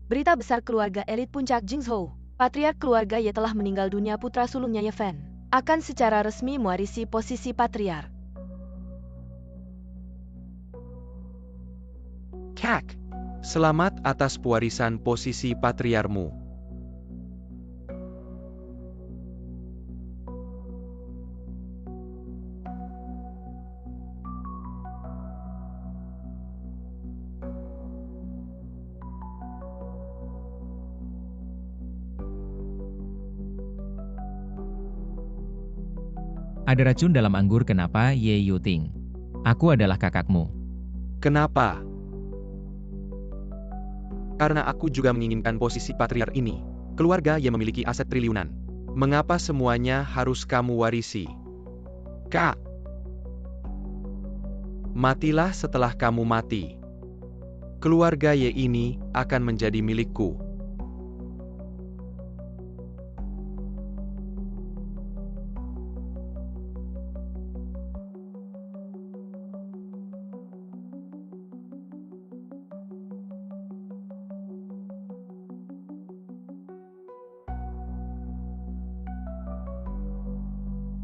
Berita besar keluarga elit puncak Jingzhou. Patriark keluarga Ye telah meninggal dunia. Putra sulungnya Ye Fen akan secara resmi mewarisi posisi patriark. Kak, selamat atas pewarisan posisi patriarmu. Ada racun dalam anggur. Kenapa, Ye Yuting? Aku adalah kakakmu. Kenapa? Karena aku juga menginginkan posisi patriark ini. Keluarga yang memiliki aset triliunan. Mengapa semuanya harus kamu warisi? Kak, matilah setelah kamu mati. Keluarga Ye ini akan menjadi milikku.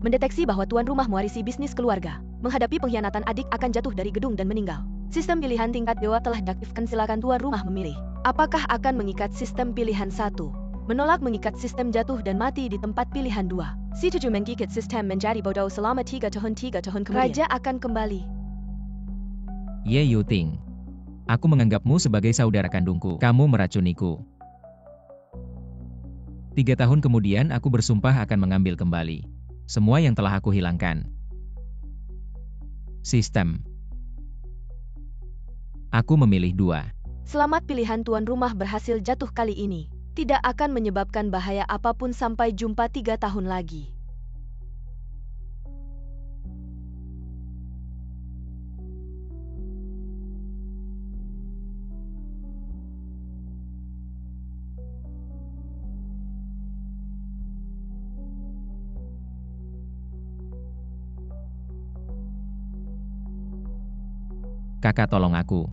Mendeteksi bahwa tuan rumah mewarisi bisnis keluarga. Menghadapi pengkhianatan, adik akan jatuh dari gedung dan meninggal. Sistem pilihan tingkat dewa telah diaktifkan. Silakan tuan rumah memilih. Apakah akan mengikat sistem pilihan 1? Menolak mengikat sistem jatuh dan mati di tempat pilihan 2. Si 7 mengikut sistem menjadi bodoh selama 3 tahun kemudian. Raja akan kembali. Ye Yuting. Aku menganggapmu sebagai saudara kandungku. Kamu meracuniku. 3 tahun kemudian aku bersumpah akan mengambil kembali semua yang telah aku hilangkan. Sistem. Aku memilih 2. Selamat, pilihan tuan rumah berhasil jatuh kali ini. Tidak akan menyebabkan bahaya apapun. Sampai jumpa 3 tahun lagi. Kakak, tolong aku.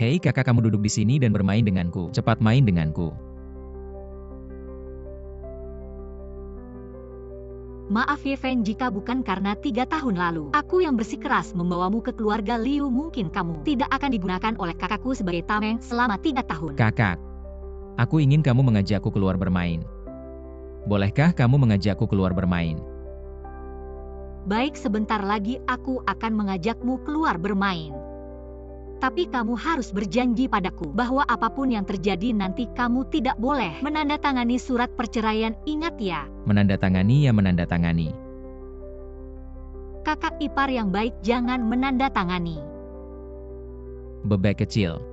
Hei kakak, kamu duduk di sini dan bermain denganku. Cepat main denganku. Maaf Ye Fen, jika bukan karena 3 tahun lalu aku yang bersikeras membawamu ke keluarga Liu, mungkin kamu tidak akan digunakan oleh kakakku sebagai tameng selama 3 tahun. Kakak, aku ingin kamu mengajakku keluar bermain. Bolehkah kamu mengajakku keluar bermain? Baik, sebentar lagi aku akan mengajakmu keluar bermain. Tapi kamu harus berjanji padaku bahwa apapun yang terjadi nanti kamu tidak boleh menandatangani surat perceraian. Ingat ya. Menandatangani ya menandatangani. Kakak ipar yang baik, jangan menandatangani. Bebek kecil.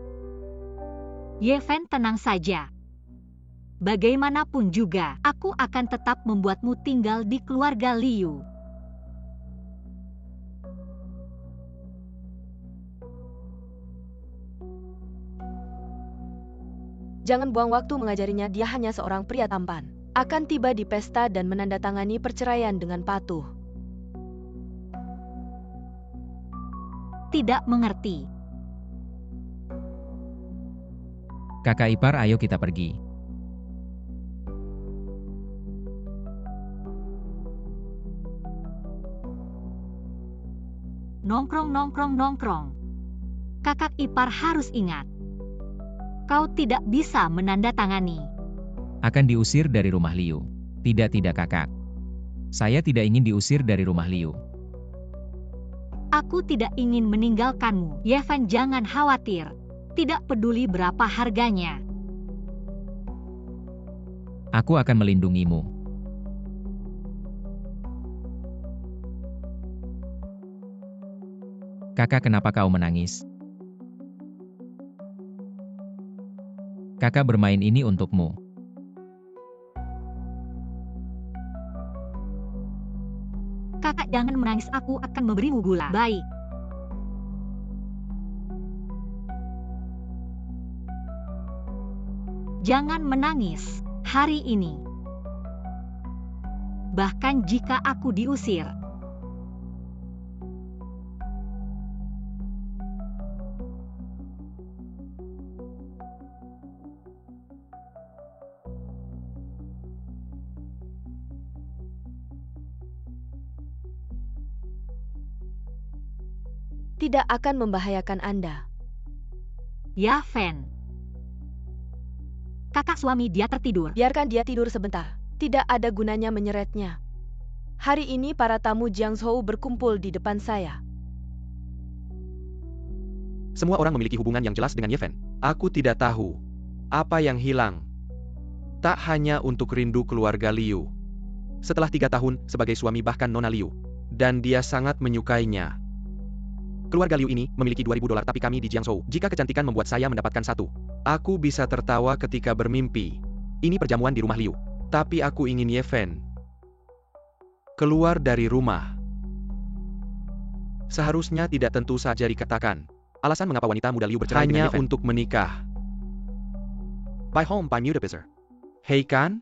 Ye Fen, tenang saja. Bagaimanapun juga, aku akan tetap membuatmu tinggal di keluarga Liu. Jangan buang waktu mengajarinya. Dia hanya seorang pria tampan. Akan tiba di pesta dan menandatangani perceraian dengan patuh. Tidak mengerti. Kakak ipar, ayo kita pergi. Nongkrong. Kakak ipar harus ingat. Kau tidak bisa menandatangani. Akan diusir dari rumah Liu. Tidak kakak. Saya tidak ingin diusir dari rumah Liu. Aku tidak ingin meninggalkanmu. Ye Fen, jangan khawatir. Tidak peduli berapa harganya. Aku akan melindungimu. Kakak, kenapa kau menangis? Kakak bermain ini untukmu. Kakak jangan menangis, aku akan memberimu gula. Baik. Jangan menangis hari ini. Bahkan jika aku diusir. Tidak akan membahayakan Anda. Ya, Fen. Kakak suami dia tertidur. Biarkan dia tidur sebentar. Tidak ada gunanya menyeretnya. Hari ini para tamu Jiangzhou berkumpul di depan saya. Semua orang memiliki hubungan yang jelas dengan Ye Fen. Aku tidak tahu apa yang hilang. Tak hanya untuk rindu keluarga Liu. Setelah 3 tahun sebagai suami bahkan Nona Liu. Dan dia sangat menyukainya. Keluarga Liu ini memiliki $2.000 tapi kami di Jiangzhou. Jika kecantikan membuat saya mendapatkan 1. Aku bisa tertawa ketika bermimpi. Ini perjamuan di rumah Liu. Tapi aku ingin Ye Fen keluar dari rumah. Seharusnya tidak tentu saja dikatakan. Alasan mengapa wanita muda Liu bercerai dengan Ye Fen untuk menikah. By home by Mudapizer. Hei kan?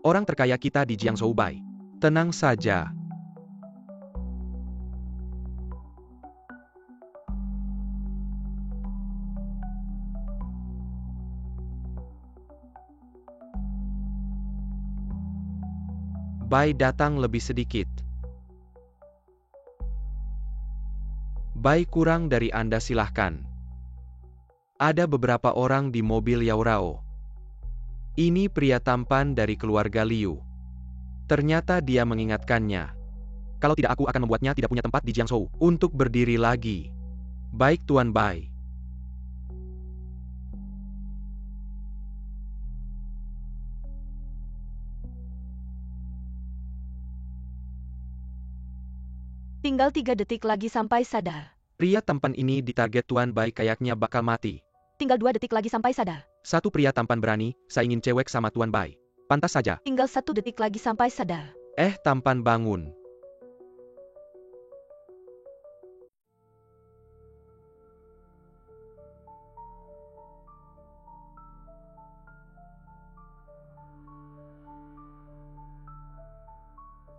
Orang terkaya kita di Jiangzhou Bai. Tenang saja. Bai datang lebih sedikit. Bai kurang dari Anda silahkan. Ada beberapa orang di mobil Yaorao. Ini pria tampan dari keluarga Liu. Ternyata dia mengingatkannya. Kalau tidak aku akan membuatnya tidak punya tempat di Jiangzhou untuk berdiri lagi. Baik Tuan Bai. Tinggal 3 detik lagi sampai sadar. Pria tampan ini ditarget Tuan Bai kayaknya bakal mati. Tinggal 2 detik lagi sampai sadar. Satu pria tampan berani, saya ingin cewek sama Tuan Bai. Pantas saja. Tinggal 1 detik lagi sampai sadar. Tampan bangun.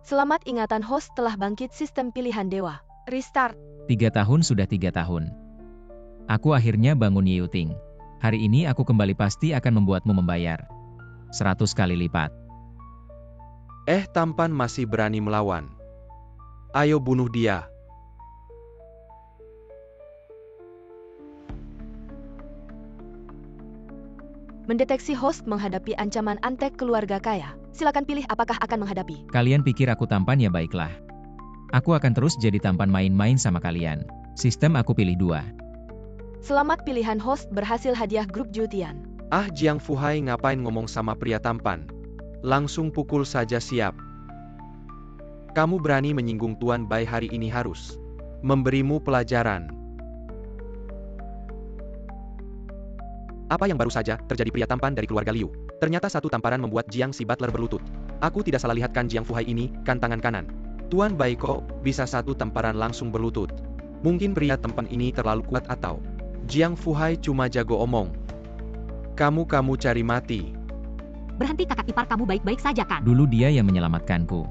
Selamat ingatan host telah bangkit sistem pilihan dewa. Restart. 3 tahun sudah 3 tahun. Aku akhirnya bangun Yiuting. Hari ini aku kembali pasti akan membuatmu membayar 100 kali lipat. Tampan masih berani melawan. Ayo bunuh dia. Mendeteksi host menghadapi ancaman antek keluarga kaya. Silakan pilih apakah akan menghadapi. Kalian pikir aku tampan ya baiklah. Aku akan terus jadi tampan main-main sama kalian. Sistem aku pilih 2. Selamat pilihan host berhasil hadiah grup Jutian. Jiang Fuhai ngapain ngomong sama pria tampan? Langsung pukul saja siap. Kamu berani menyinggung Tuan Bai hari ini harus memberimu pelajaran. Apa yang baru saja terjadi pria tampan dari keluarga Liu? Ternyata satu tamparan membuat Jiang si butler berlutut. Aku tidak salah lihat kan Jiang Fuhai ini, kan tangan kanan. Tuan Bai kok bisa satu tamparan langsung berlutut? Mungkin pria tampan ini terlalu kuat atau Jiang Fuhai cuma jago omong. Kamu cari mati. Berhenti, kakak ipar kamu baik-baik saja kan? Dulu dia yang menyelamatkanku.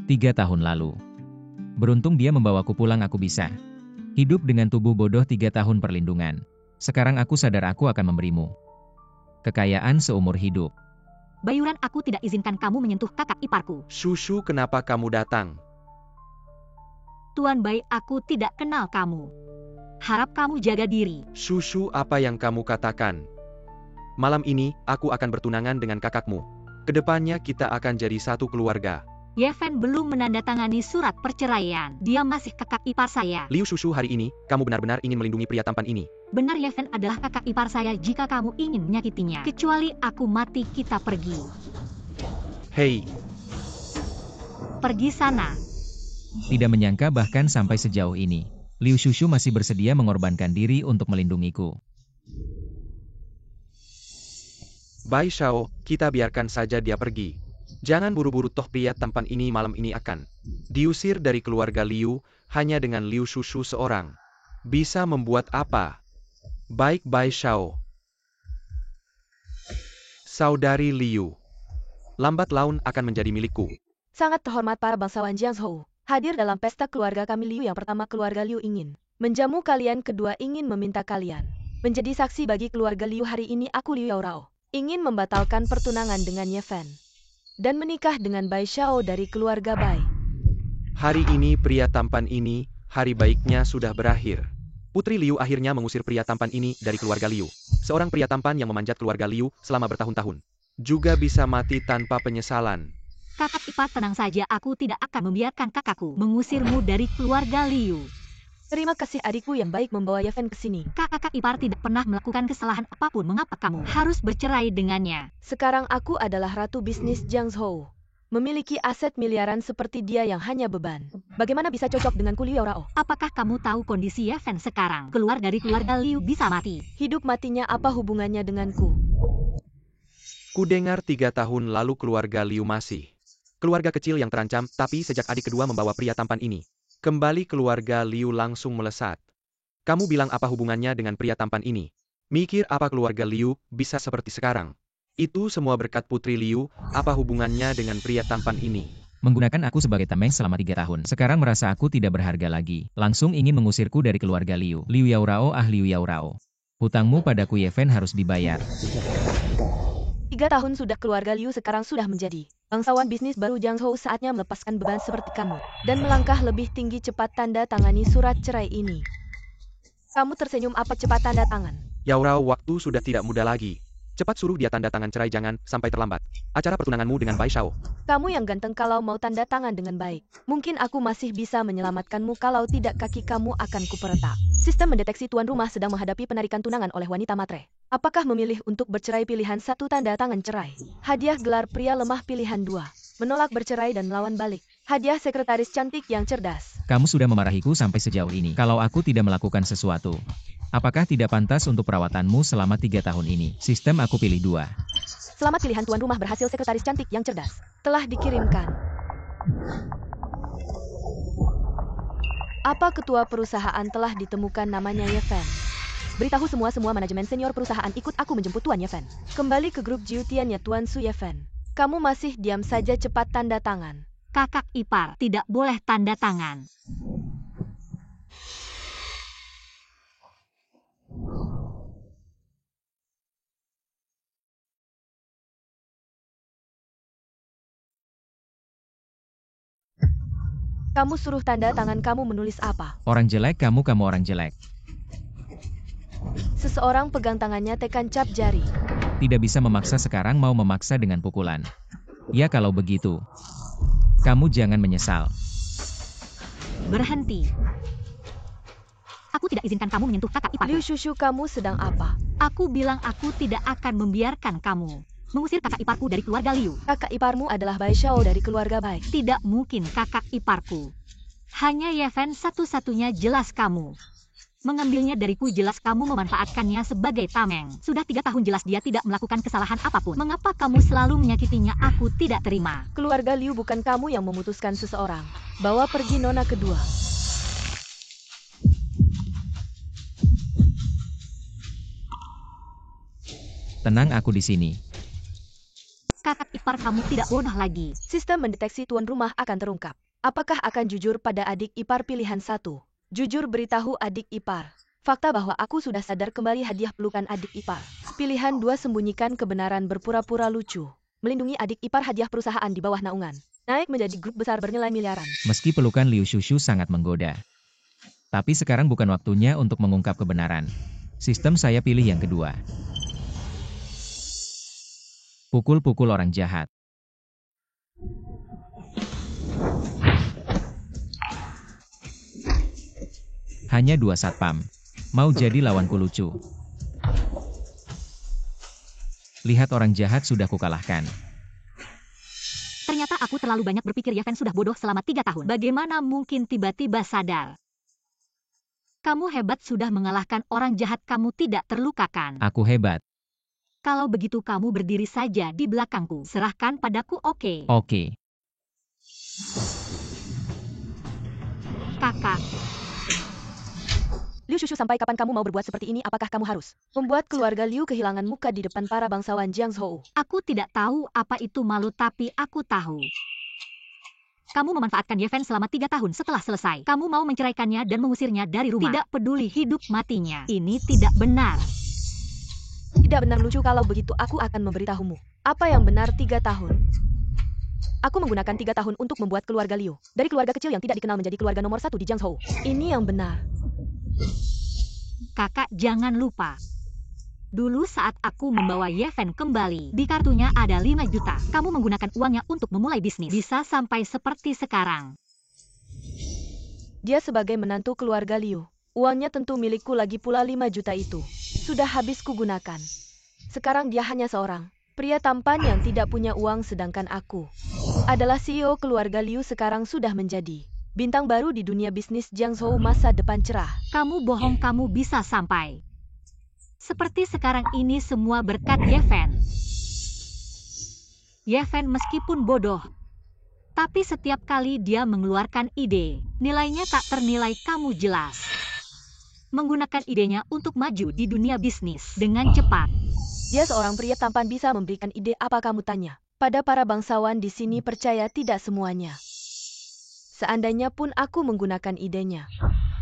Tiga tahun lalu. Beruntung dia membawaku pulang, aku bisa hidup dengan tubuh bodoh 3 tahun perlindungan. Sekarang aku sadar aku akan memberimu kekayaan seumur hidup. Bayuran, aku tidak izinkan kamu menyentuh kakak iparku. Shushu, kenapa kamu datang? Tuan Bai, aku tidak kenal kamu. Harap kamu jaga diri. Shushu, apa yang kamu katakan? Malam ini, aku akan bertunangan dengan kakakmu. Kedepannya kita akan jadi satu keluarga. Ye Fen belum menandatangani surat perceraian. Dia masih kakak ipar saya. Liu Shushu, hari ini, kamu benar-benar ingin melindungi pria tampan ini. Benar, Ye Fen adalah kakak ipar saya. Jika kamu ingin menyakitinya, kecuali aku mati, kita pergi. Hei. pergi sana. Tidak menyangka bahkan sampai sejauh ini, Liu Shushu masih bersedia mengorbankan diri untuk melindungiku. Bai Shao, kita biarkan saja dia pergi. Jangan buru-buru, toh pria tampan ini malam ini akan diusir dari keluarga Liu, hanya dengan Liu Shushu seorang. Bisa membuat apa? Baik Bai Shao. Saudari Liu. Lambat laun akan menjadi milikku. Sangat terhormat para bangsawan Jiangzhou. Hadir dalam pesta keluarga kami Liu yang pertama keluarga Liu ingin menjamu kalian, kedua ingin meminta kalian menjadi saksi bagi keluarga Liu. Hari ini aku Liu Yaorao ingin membatalkan pertunangan dengan Ye Fen dan menikah dengan Bai Shao dari keluarga Bai. Hari ini pria tampan ini, hari baiknya sudah berakhir. Putri Liu akhirnya mengusir pria tampan ini dari keluarga Liu. Seorang pria tampan yang memanjat keluarga Liu selama bertahun-tahun juga bisa mati tanpa penyesalan. Kakak ipar, tenang saja, aku tidak akan membiarkan kakakku mengusirmu dari keluarga Liu. Terima kasih adikku yang baik membawa Ye Fen ke sini. Kakak ipar tidak pernah melakukan kesalahan apapun, mengapa kamu harus bercerai dengannya? Sekarang aku adalah ratu bisnis Jiangzhou. Memiliki aset miliaran seperti dia yang hanya beban. Bagaimana bisa cocok dengan Liu Yaorao? Apakah kamu tahu kondisi Ye Fen sekarang? Keluar dari keluarga Liu bisa mati. Hidup matinya apa hubungannya denganku? Kudengar 3 tahun lalu keluarga Liu masih keluarga kecil yang terancam, tapi sejak adik kedua membawa pria tampan ini kembali, keluarga Liu langsung melesat. Kamu bilang apa hubungannya dengan pria tampan ini? Mikir apa keluarga Liu bisa seperti sekarang? Itu semua berkat Putri Liu, apa hubungannya dengan pria tampan ini? Menggunakan aku sebagai tameng selama 3 tahun. Sekarang merasa aku tidak berharga lagi. Langsung ingin mengusirku dari keluarga Liu. Liu Yaorao, Liu Yaorao. Hutangmu padaku Ye Fen harus dibayar. 3 tahun sudah keluarga Liu sekarang sudah menjadi bangsawan bisnis baru Jiangzhou. Saatnya melepaskan beban seperti kamu dan melangkah lebih tinggi. Cepat tanda tangani surat cerai ini. Kamu tersenyum apa? Cepat tanda tangan. Yaorao, waktu sudah tidak muda lagi. Cepat suruh dia tanda tangan cerai, jangan sampai terlambat acara pertunanganmu dengan Bai Shao. Kamu yang ganteng, kalau mau tanda tangan dengan baik, mungkin aku masih bisa menyelamatkanmu. Kalau tidak, kaki kamu akan kuperetak. Sistem mendeteksi tuan rumah sedang menghadapi penarikan tunangan oleh wanita matre. Apakah memilih untuk bercerai? Pilihan 1 tanda tangan cerai. Hadiah gelar pria lemah. Pilihan 2 menolak bercerai dan melawan balik. Hadiah sekretaris cantik yang cerdas. Kamu sudah memarahiku sampai sejauh ini. Kalau aku tidak melakukan sesuatu, apakah tidak pantas untuk perawatanmu selama 3 tahun ini? Sistem aku pilih 2. Selamat, pilihan tuan rumah berhasil. Sekretaris cantik yang cerdas telah dikirimkan. Apa ketua perusahaan telah ditemukan, namanya Ye Fen. Beritahu semua manajemen senior perusahaan ikut aku menjemput Tuan Ye Fen. Kembali ke grup Jiutiannya Tuan Su Ye Fen. Kamu masih diam saja, cepat tanda tangan. Kakak ipar tidak boleh tanda tangan. Kamu suruh tanda tangan, kamu menulis apa? Orang jelek, kamu orang jelek. Seseorang pegang tangannya, tekan cap jari. Tidak bisa memaksa, sekarang mau memaksa dengan pukulan. Ya kalau begitu, kamu jangan menyesal. Berhenti. Aku tidak izinkan kamu menyentuh kakak ipar. Liu Shushu, kamu sedang apa? Aku bilang aku tidak akan membiarkan kamu mengusir kakak iparku dari keluarga Liu. Kakak iparmu adalah Bai Shao dari keluarga Bai. Tidak mungkin kakak iparku. Hanya Ye Fen satu-satunya, jelas kamu mengambilnya dariku, jelas kamu memanfaatkannya sebagai tameng. Sudah 3 tahun, jelas dia tidak melakukan kesalahan apapun. Mengapa kamu selalu menyakitinya? Aku tidak terima. Keluarga Liu bukan kamu yang memutuskan seseorang. Bawa pergi nona kedua. Tenang, aku di sini. Kakak ipar kamu tidak bodoh lagi. Sistem mendeteksi tuan rumah akan terungkap. Apakah akan jujur pada adik ipar? Pilihan 1. Jujur, beritahu adik ipar fakta bahwa aku sudah sadar, kembali hadiah pelukan adik ipar. Pilihan 2. Sembunyikan kebenaran, berpura-pura lucu. Melindungi adik ipar, hadiah perusahaan di bawah naungan. Naik menjadi grup besar bernilai miliaran. Meski pelukan Liu Shushu sangat menggoda, tapi sekarang bukan waktunya untuk mengungkap kebenaran. Sistem saya pilih yang kedua. Pukul-pukul orang jahat. Hanya 2 satpam. Mau jadi lawanku lucu. Lihat, orang jahat sudah kukalahkan. Ternyata rasa aku terlalu banyak berpikir. Yeven sudah bodoh selama 3 tahun. Bagaimana mungkin tiba-tiba sadar? Kamu hebat, sudah mengalahkan orang jahat, kamu tidak terlukakan. Aku hebat. Kalau begitu kamu berdiri saja di belakangku. Serahkan padaku, oke? Oke. Kakak. Liu Shushu, sampai kapan kamu mau berbuat seperti ini? Apakah kamu harus membuat keluarga Liu kehilangan muka di depan para bangsawan Jiangzhou? Aku tidak tahu apa itu malu, tapi aku tahu. Kamu memanfaatkan Yeven selama 3 tahun. Setelah selesai, kamu mau menceraikannya dan mengusirnya dari rumah. Tidak peduli hidup matinya. Ini tidak benar. Tidak benar, lucu. Kalau begitu aku akan memberitahumu. Apa yang benar 3 tahun? Aku menggunakan 3 tahun untuk membuat keluarga Liu dari keluarga kecil yang tidak dikenal menjadi keluarga nomor 1 di Jiangzhou. Ini yang benar. Kakak, jangan lupa. Dulu saat aku membawa Yeven kembali, di kartunya ada 5 juta. Kamu menggunakan uangnya untuk memulai bisnis. Bisa sampai seperti sekarang. Dia sebagai menantu keluarga Liu. Uangnya tentu milikku, lagi pula 5 juta itu sudah habis kugunakan. Sekarang dia hanya seorang pria tampan yang tidak punya uang, sedangkan aku adalah CEO keluarga Liu, sekarang sudah menjadi bintang baru di dunia bisnis Jiangzhou, masa depan cerah. Kamu bohong, kamu bisa sampai seperti sekarang ini semua berkat Yeven. Yeven meskipun bodoh, tapi setiap kali dia mengeluarkan ide, nilainya tak ternilai. Kamu jelas menggunakan idenya untuk maju di dunia bisnis dengan cepat. Dia seorang pria tampan, bisa memberikan ide apa kamu tanya pada para bangsawan di sini? Percaya tidak semuanya. Seandainya pun aku menggunakan idenya,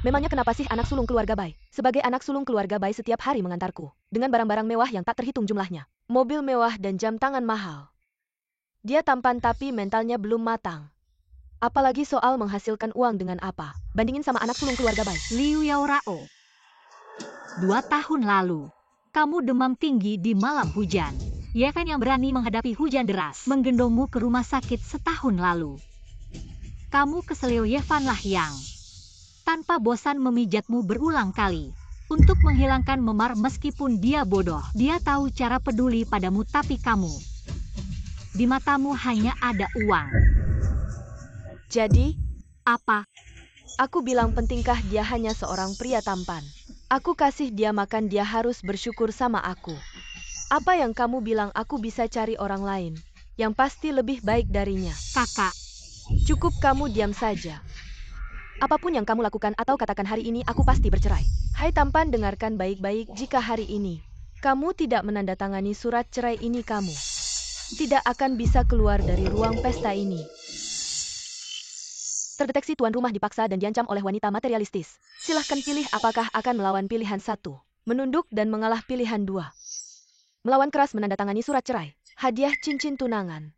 memangnya kenapa sih anak sulung keluarga Bai? Sebagai anak sulung keluarga Bai setiap hari mengantarku dengan barang-barang mewah yang tak terhitung jumlahnya, mobil mewah dan jam tangan mahal. Dia tampan tapi mentalnya belum matang. Apalagi soal menghasilkan uang dengan apa? Bandingin sama anak sulung keluarga Bai. Liu Yaorao, 2 tahun lalu, kamu demam tinggi di malam hujan. Yeven yang berani menghadapi hujan deras menggendongmu ke rumah sakit setahun lalu. Kamu keselio, Yeven lah yang tanpa bosan memijatmu berulang kali untuk menghilangkan memar. Meskipun dia bodoh, dia tahu cara peduli padamu, tapi kamu, di matamu hanya ada uang. Jadi, apa? Aku bilang pentingkah dia hanya seorang pria tampan? Aku kasih dia makan, dia harus bersyukur sama aku. Apa yang kamu bilang? Aku bisa cari orang lain yang pasti lebih baik darinya. Kakak, cukup, kamu diam saja. Apapun yang kamu lakukan atau katakan hari ini, aku pasti bercerai. Hai tampan, dengarkan baik-baik. Jika hari ini kamu tidak menandatangani surat cerai ini, kamu tidak akan bisa keluar dari ruang pesta ini. Terdeteksi tuan rumah dipaksa dan diancam oleh wanita materialistis. Silahkan pilih apakah akan melawan pilihan 1, menunduk dan mengalah, pilihan 2, melawan keras menandatangani surat cerai. Hadiah cincin tunangan.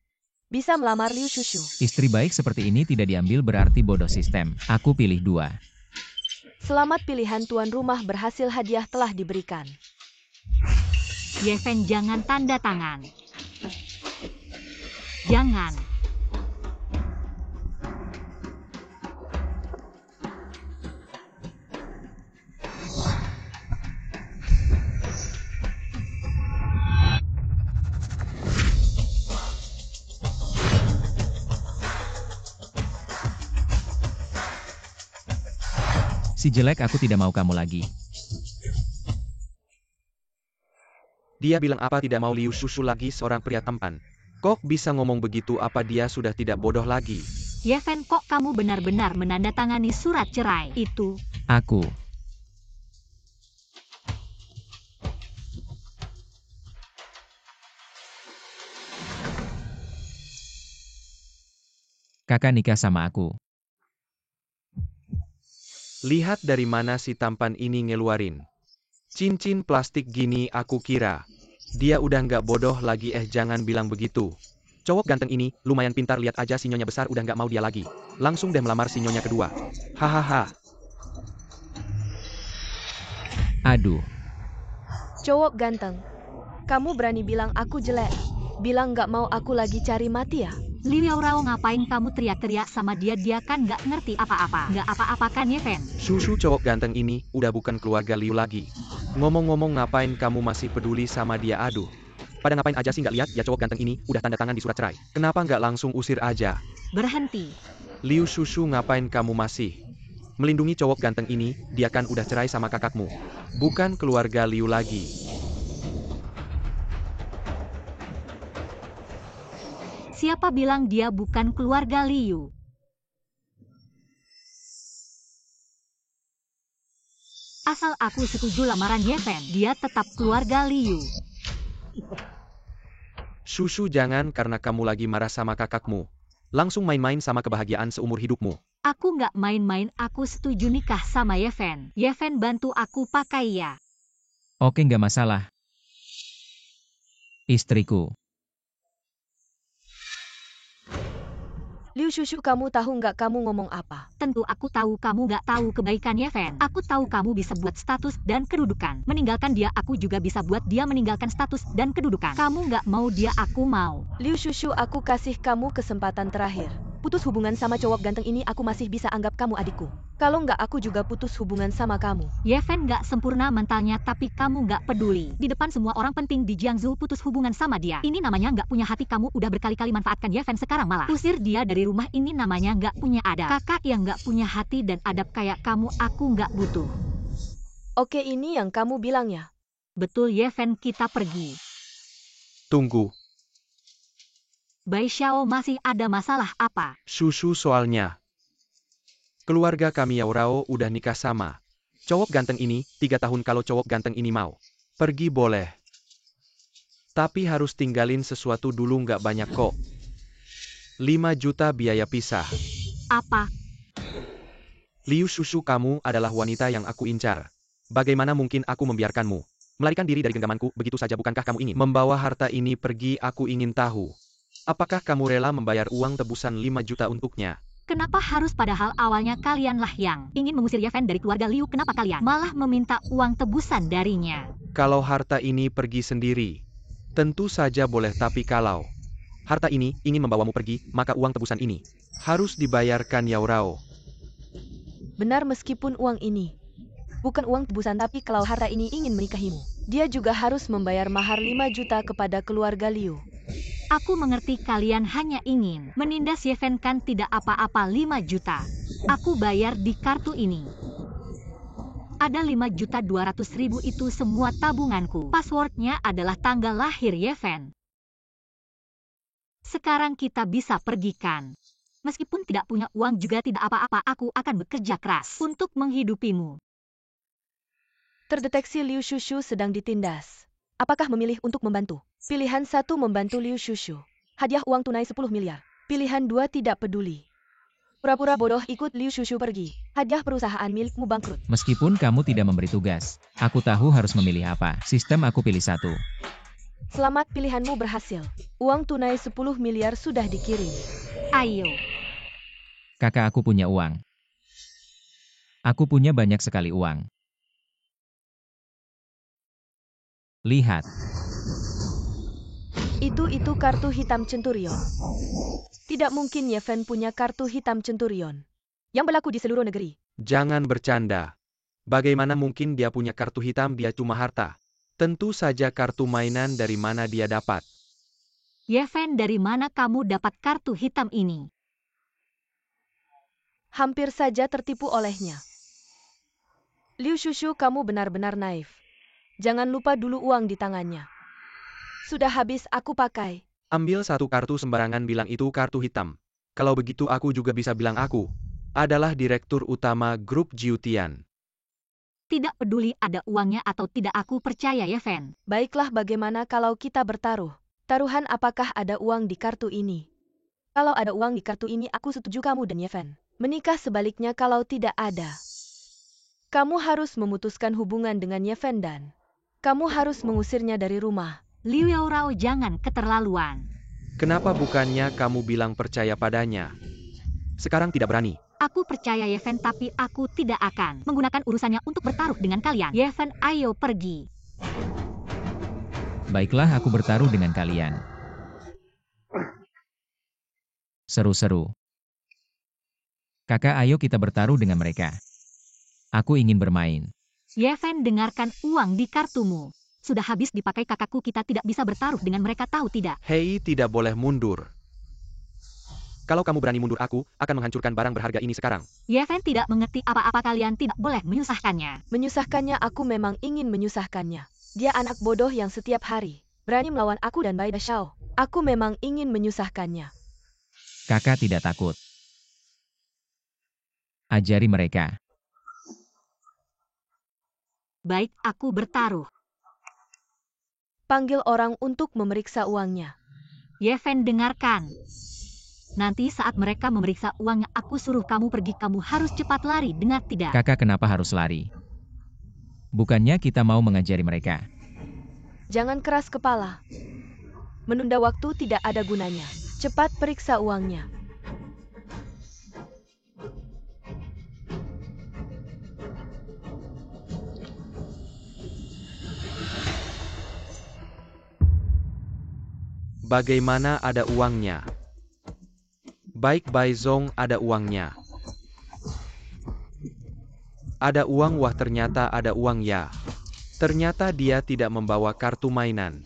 Bisa melamar Liu Shushu. Istri baik seperti ini tidak diambil berarti bodoh sistem. Aku pilih 2. Selamat, pilihan tuan rumah berhasil, hadiah telah diberikan. Yeven, jangan tanda tangan. Jangan. Si jelek, aku tidak mau kamu lagi. Dia bilang apa tidak mau Liu Shushu lagi, seorang pria tampan. Kok bisa ngomong begitu? Apa dia sudah tidak bodoh lagi? Yeven, kok kamu benar-benar menandatangani surat cerai itu? Aku. Kakak nikah sama aku. Lihat dari mana si tampan ini ngeluarin cincin plastik gini. Aku kira dia udah nggak bodoh lagi. Jangan bilang begitu. Cowok ganteng ini lumayan pintar, lihat aja si nyonya besar udah nggak mau dia lagi. Langsung deh melamar si nyonya kedua. Hahaha. Aduh. Cowok ganteng, kamu berani bilang aku jelek? Bilang nggak mau aku lagi cari mati ya? Liu Yaorao, ngapain kamu teriak-teriak sama dia? Dia kan nggak ngerti apa-apa. Nggak apa-apa kan, Yeven? Shushu, cowok ganteng ini udah bukan keluarga Liu lagi. Ngomong-ngomong, ngapain kamu masih peduli sama dia? Aduh. Pada ngapain aja sih nggak lihat ya cowok ganteng ini udah tanda tangan di surat cerai. Kenapa nggak langsung usir aja? Berhenti. Liu Shushu, ngapain kamu masih melindungi cowok ganteng ini? Dia kan udah cerai sama kakakmu. Bukan keluarga Liu lagi. Siapa bilang dia bukan keluarga Liu? Asal aku setuju lamaran Yefen, dia tetap keluarga Liu. Shushu, jangan karena kamu lagi marah sama kakakmu. Langsung main-main sama kebahagiaan seumur hidupmu. Aku nggak main-main, aku setuju nikah sama Yefen. Yefen bantu aku pakai ya. Oke, nggak masalah. Istriku. Liu Shushu, kamu tahu nggak kamu ngomong apa? Tentu aku tahu kamu nggak tahu kebaikan Yefen. Aku tahu kamu bisa buat status dan kedudukan. Meninggalkan dia, aku juga bisa buat dia meninggalkan status dan kedudukan. Kamu nggak mau dia, aku mau. Liu Shushu, aku kasih kamu kesempatan terakhir. Putus hubungan sama cowok ganteng ini, aku masih bisa anggap kamu adikku. Kalau nggak, aku juga putus hubungan sama kamu. Yefen nggak sempurna mentalnya, tapi kamu nggak peduli. Di depan semua orang penting di Jiangsu putus hubungan sama dia. Ini namanya nggak punya hati. Kamu udah berkali-kali manfaatkan Yefen, sekarang malah usir dia dari rumah. Ini namanya nggak punya adab. Kakak yang nggak punya hati dan adab kayak kamu, aku nggak butuh. Oke, ini yang kamu bilang ya? Betul Yefen, kita pergi. Tunggu. Bai Xiao, masih ada masalah apa? Shushu, soalnya keluarga kami Yaorao udah nikah sama cowok ganteng ini 3 tahun. Kalau cowok ganteng ini mau pergi boleh. Tapi harus tinggalin sesuatu dulu, nggak banyak kok. 5 juta biaya pisah. Apa? Liu Shushu, kamu adalah wanita yang aku incar. Bagaimana mungkin aku membiarkanmu melarikan diri dari genggamanku begitu saja? Bukankah kamu ingin membawa harta ini pergi? Aku ingin tahu, apakah kamu rela membayar uang tebusan 5 juta untuknya? Kenapa harus, padahal awalnya kalianlah yang ingin mengusir Yefen dari keluarga Liu? Kenapa kalian malah meminta uang tebusan darinya? Kalau harta ini pergi sendiri, tentu saja boleh. Tapi kalau harta ini ingin membawamu pergi, maka uang tebusan ini harus dibayarkan Yaorao. Benar, meskipun uang ini bukan uang tebusan, tapi kalau harta ini ingin menikahimu, dia juga harus membayar mahar 5 juta kepada keluarga Liu. Aku mengerti kalian hanya ingin menindas Yefen, kan tidak apa-apa. 5 juta. Aku bayar di kartu ini. Ada 5.200.000, itu semua tabunganku. Passwordnya adalah tanggal lahir Yefen. Sekarang kita bisa pergikan. Meskipun tidak punya uang juga tidak apa-apa, aku akan bekerja keras untuk menghidupimu. Terdeteksi Liu Shushu sedang ditindas. Apakah memilih untuk membantu? Pilihan 1, membantu Liu Shushu. Hadiah uang tunai 10 miliar. Pilihan 2, tidak peduli. Pura-pura bodoh ikut Liu Shushu pergi. Hadiah perusahaan milikmu bangkrut. Meskipun kamu tidak memberi tugas, aku tahu harus memilih apa. Sistem aku pilih 1. Selamat, pilihanmu berhasil. Uang tunai 10 miliar sudah dikirim. Ayo. Kakak, aku punya uang. Aku punya banyak sekali uang. Lihat. Itu kartu hitam Centurion. Tidak mungkin Yefen punya kartu hitam Centurion yang berlaku di seluruh negeri. Jangan bercanda. Bagaimana mungkin dia punya kartu hitam? Dia cuma harta. Tentu saja kartu mainan. Dari mana dia dapat? Yefen, dari mana kamu dapat kartu hitam ini? Hampir saja tertipu olehnya. Liu Shushu, kamu benar-benar naif. Jangan lupa dulu uang di tangannya. Sudah habis aku pakai. Ambil 1 kartu sembarangan bilang itu kartu hitam. Kalau begitu aku juga bisa bilang aku adalah direktur utama grup Jiutian. Tidak peduli ada uangnya atau tidak, aku percaya Yefen. Baiklah, bagaimana kalau kita bertaruh? Taruhan apakah ada uang di kartu ini? Kalau ada uang di kartu ini, aku setuju kamu dan Yefen menikah. Sebaliknya, kalau tidak ada, kamu harus memutuskan hubungan dengan Yefen dan kamu harus mengusirnya dari rumah. Liu Yaorao, jangan keterlaluan. Kenapa bukannya kamu bilang percaya padanya? Sekarang tidak berani. Aku percaya Yefen, tapi aku tidak akan menggunakan urusannya untuk bertaruh dengan kalian. Yefen, ayo pergi. Baiklah, aku bertaruh dengan kalian. Seru-seru. Kakak, ayo kita bertaruh dengan mereka. Aku ingin bermain. Yefen, dengarkan uang di kartumu. sudah habis dipakai kakakku, kita tidak bisa bertaruh dengan mereka, tahu tidak? Hei, tidak boleh mundur. Kalau kamu berani mundur, aku akan menghancurkan barang berharga ini sekarang. Ye Fen tidak mengerti apa-apa, kalian tidak boleh menyusahkannya. Menyusahkannya, aku memang ingin menyusahkannya. Dia anak bodoh yang setiap hari berani melawan aku dan Bai Xiao. Aku memang ingin menyusahkannya. Kakak tidak takut. Ajari mereka. Baik, aku bertaruh. Panggil orang untuk memeriksa uangnya. Ye Fen, dengarkan. Nanti saat mereka memeriksa uangnya, aku suruh kamu pergi, kamu harus cepat lari, dengar tidak? Kakak kenapa harus lari? Bukannya kita mau mengajari mereka. Jangan keras kepala. Menunda waktu tidak ada gunanya. Cepat periksa uangnya. Bagaimana ada uangnya? Baik, Bai Zong, ada uangnya. Ada uang, wah ternyata ada uang ya. Ternyata dia tidak membawa kartu mainan.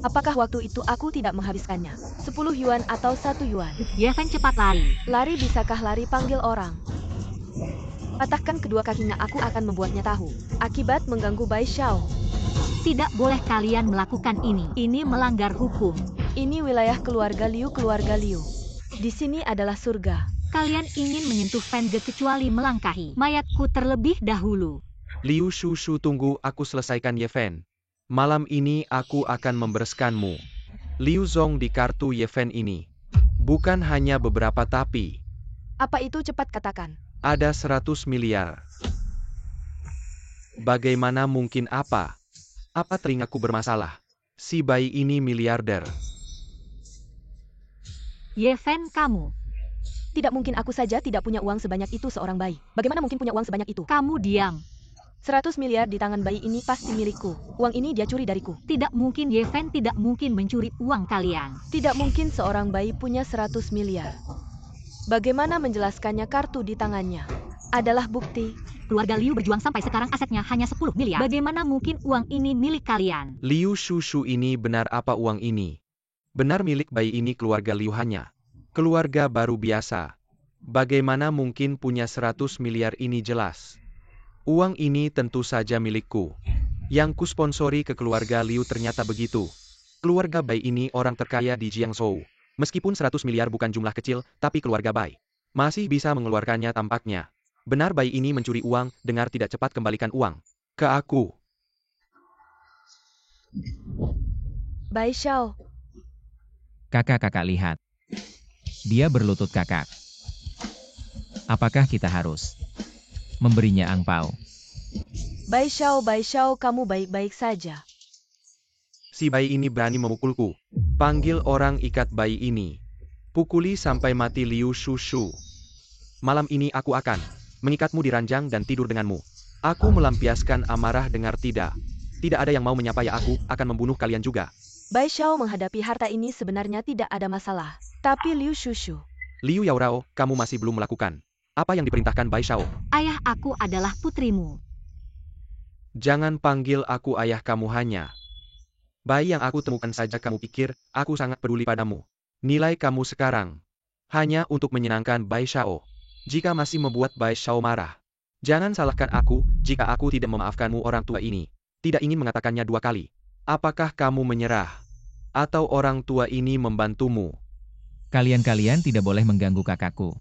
Apakah waktu itu aku tidak menghabiskannya? 10 yuan atau 1 yuan? Ye Fen, cepat lari. Lari, bisakah lari? Panggil orang. Patahkan kedua kakinya, aku akan membuatnya tahu. Akibat mengganggu Bai Xiao. Tidak boleh kalian melakukan ini. Ini melanggar hukum. Ini wilayah keluarga Liu, keluarga Liu. Di sini adalah surga. Kalian ingin menyentuh Fen Ge kecuali melangkahi mayatku terlebih dahulu. Liu Shushu, tunggu, aku selesaikan Ye Fen. Malam ini aku akan membereskanmu. Liu Zong di kartu Ye Fen ini. Bukan hanya beberapa tapi. Apa itu? Cepat katakan. Ada 100 miliar. Bagaimana mungkin apa? Apa telingaku bermasalah? Si bayi ini miliarder. Ye Fen, kamu. Tidak mungkin, aku saja tidak punya uang sebanyak itu. Seorang bayi bagaimana mungkin punya uang sebanyak itu? Kamu diam. 100 miliar di tangan bayi ini pasti milikku. Uang ini dia curi dariku. Tidak mungkin, Ye Fen tidak mungkin mencuri uang kalian. Tidak mungkin seorang bayi punya 100 miliar. Bagaimana menjelaskannya? Kartu di tangannya adalah bukti. Keluarga Liu berjuang sampai sekarang, asetnya hanya 10 miliar. Bagaimana mungkin uang ini milik kalian? Liu Shushu, ini benar apa uang ini? Benar milik bayi ini keluarga Liu, hanya keluarga baru biasa. Bagaimana mungkin punya 100 miliar ini? Jelas. Uang ini tentu saja milikku. Yang kusponsori ke keluarga Liu, ternyata begitu. Keluarga Bai ini orang terkaya di Jiangzhou. Meskipun 100 miliar bukan jumlah kecil, tapi keluarga Bai masih bisa mengeluarkannya tampaknya. Benar bayi ini mencuri uang, dengar tidak, cepat kembalikan uang ke aku. Bai Xiao. Kakak lihat. Dia berlutut, kakak. Apakah kita harus memberinya angpau? Bai Xiao, kamu baik-baik saja. Si bayi ini berani memukulku. Panggil orang, ikat bayi ini. Pukuli sampai mati Liu Shushu. Malam ini aku akan mengikatmu di ranjang dan tidur denganmu. Aku melampiaskan amarah, dengar tidak? Tidak ada yang mau menyapa ya, aku akan membunuh kalian juga. Bai Xiao menghadapi harta ini sebenarnya tidak ada masalah. Tapi Liu Shushu. Liu Yaorao, kamu masih belum melakukan apa yang diperintahkan Bai Xiao. Ayah aku adalah putrimu. Jangan panggil aku ayah, kamu hanya bayi yang aku temukan saja. Kamu pikir aku sangat peduli padamu? Nilai kamu sekarang hanya untuk menyenangkan Bai Xiao. Jika masih membuat Bai Xiao marah, jangan salahkan aku jika aku tidak memaafkanmu. Orang tua ini tidak ingin mengatakannya 2 kali. Apakah kamu menyerah? Atau orang tua ini membantumu? Kalian tidak boleh mengganggu kakakku.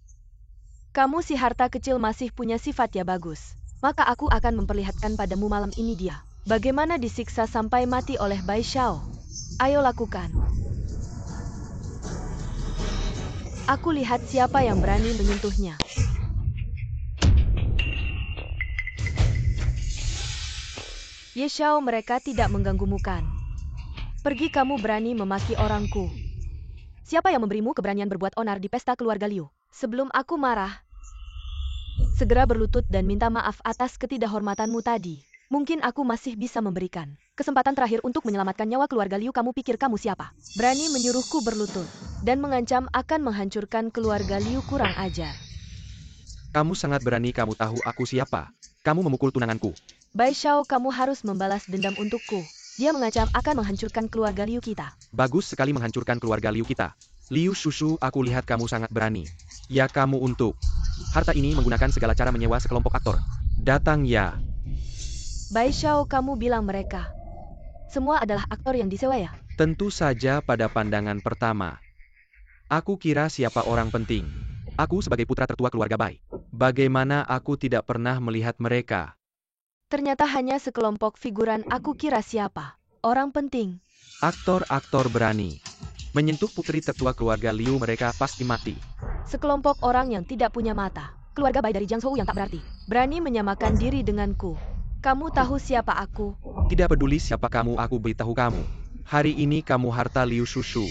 Kamu si harta kecil masih punya sifat ya, bagus. Maka aku akan memperlihatkan padamu malam ini dia bagaimana disiksa sampai mati oleh Bai Xiao. Ayo lakukan. Aku lihat siapa yang berani menyentuhnya. Ye Xiao, mereka tidak mengganggumu kan? Pergi, kamu berani memaki orangku. Siapa yang memberimu keberanian berbuat onar di pesta keluarga Liu? Sebelum aku marah, segera berlutut dan minta maaf atas ketidakhormatanmu tadi. Mungkin aku masih bisa memberikan kesempatan terakhir untuk menyelamatkan nyawa keluarga Liu. Kamu pikir kamu siapa? Berani menyuruhku berlutut dan mengancam akan menghancurkan keluarga Liu, kurang ajar. Kamu sangat berani, kamu tahu aku siapa? Kamu memukul tunanganku. Bai Xiao, kamu harus membalas dendam untukku. Dia mengancam akan menghancurkan keluarga Liu kita. Bagus sekali menghancurkan keluarga Liu kita. Liu Shushu, aku lihat kamu sangat berani. Ya, kamu untuk harta ini menggunakan segala cara menyewa sekelompok aktor. Datang ya. Bai Xiao, kamu bilang mereka semua adalah aktor yang disewa ya? Tentu saja pada pandangan pertama. Aku kira siapa orang penting. Aku sebagai putra tertua keluarga Bai. Bagaimana aku tidak pernah melihat mereka? Ternyata hanya sekelompok figuran. Aku kira siapa orang penting. Aktor-aktor berani menyentuh putri tertua keluarga Liu, mereka pasti mati. Sekelompok orang yang tidak punya mata. Keluarga Bai dari Jiangzhou yang tak berarti. Berani menyamakan diri denganku. Kamu tahu siapa aku? Tidak peduli siapa kamu, aku beritahu kamu. Hari ini kamu harta Liu Shushu.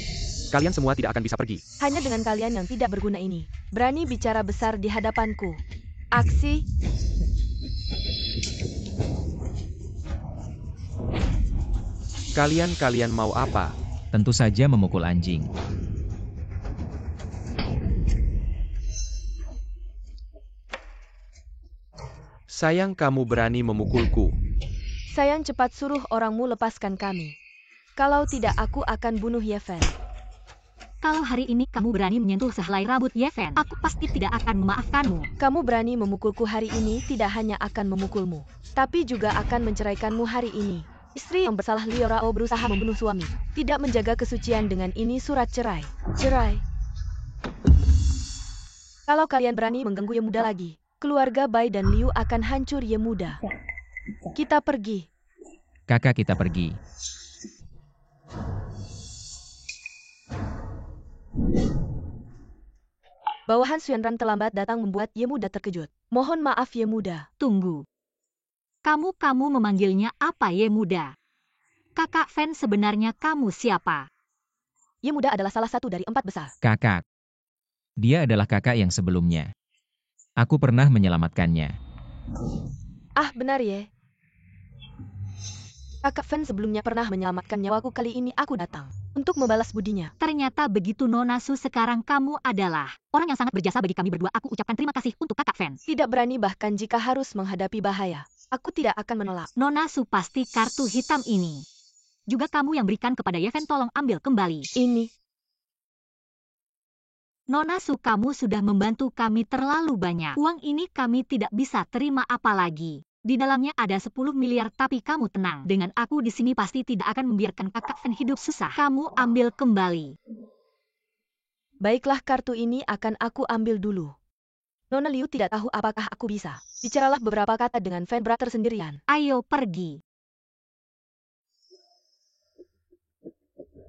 Kalian semua tidak akan bisa pergi. Hanya dengan kalian yang tidak berguna ini. Berani bicara besar di hadapanku. Aksi. Kalian mau apa? Tentu saja memukul anjing. Sayang kamu berani memukulku. Sayang, cepat suruh orangmu lepaskan kami. Kalau tidak aku akan bunuh Ye Fen. Kalau hari ini kamu berani menyentuh sehelai rambut Ye Fen, aku pasti tidak akan memaafkanmu. Kamu berani memukulku hari ini, tidak hanya akan memukulmu, tapi juga akan menceraikanmu hari ini. Istri yang bersalah Liu Rao berusaha membunuh suami. Tidak menjaga kesucian, dengan ini surat cerai. Cerai. Kalau kalian berani mengganggu Ye Muda lagi, keluarga Bai dan Liu akan hancur. Ye Muda, kita pergi. Kakak, kita pergi. Bawahan Xuanran terlambat datang membuat Ye Muda terkejut. Mohon maaf Ye Muda. Tunggu. Kamu memanggilnya apa Ye Muda? Kakak Fen, sebenarnya kamu siapa? Ye Muda adalah salah satu dari 4 besar. Kakak. Dia adalah kakak yang sebelumnya. Aku pernah menyelamatkannya. Ah, benar Ye. Kakak Fen sebelumnya pernah menyelamatkan nyawaku. Kali ini aku datang untuk membalas budinya. Ternyata begitu Nona Su, sekarang kamu adalah orang yang sangat berjasa bagi kami berdua. Aku ucapkan terima kasih untuk Kakak Fen. Tidak berani, bahkan jika harus menghadapi bahaya, aku tidak akan menolak. Nona Su, pasti kartu hitam ini juga kamu yang berikan kepada Ye Fen, tolong ambil kembali. Ini. Nona Su, kamu sudah membantu kami terlalu banyak. Uang ini kami tidak bisa terima apa lagi. Di dalamnya ada 10 miliar, tapi kamu tenang. Dengan aku di sini pasti tidak akan membiarkan Kakak Fen hidup susah. Kamu ambil kembali. Baiklah, kartu ini akan aku ambil dulu. Nona Liu tidak tahu apakah aku bisa. Bicaralah beberapa kata dengan Fen Brother sendirian. Ayo pergi.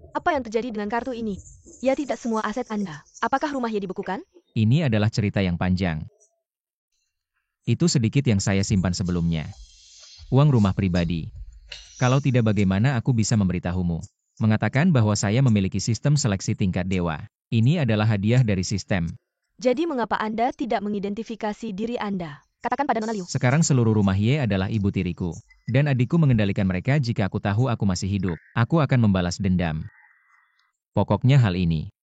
Apa yang terjadi dengan kartu ini? Ya, tidak semua aset Anda. Apakah rumah Ye dibekukan? Ini adalah cerita yang panjang. Itu sedikit yang saya simpan sebelumnya. Uang rumah pribadi. Kalau tidak, bagaimana aku bisa memberitahumu? Mengatakan bahwa saya memiliki sistem seleksi tingkat dewa. Ini adalah hadiah dari sistem. Jadi mengapa Anda tidak mengidentifikasi diri Anda? Katakan pada Nona Liu. Sekarang seluruh rumah Ye adalah ibu tiriku. Dan adikku mengendalikan mereka. Jika aku tahu aku masih hidup, aku akan membalas dendam. Pokoknya hal ini.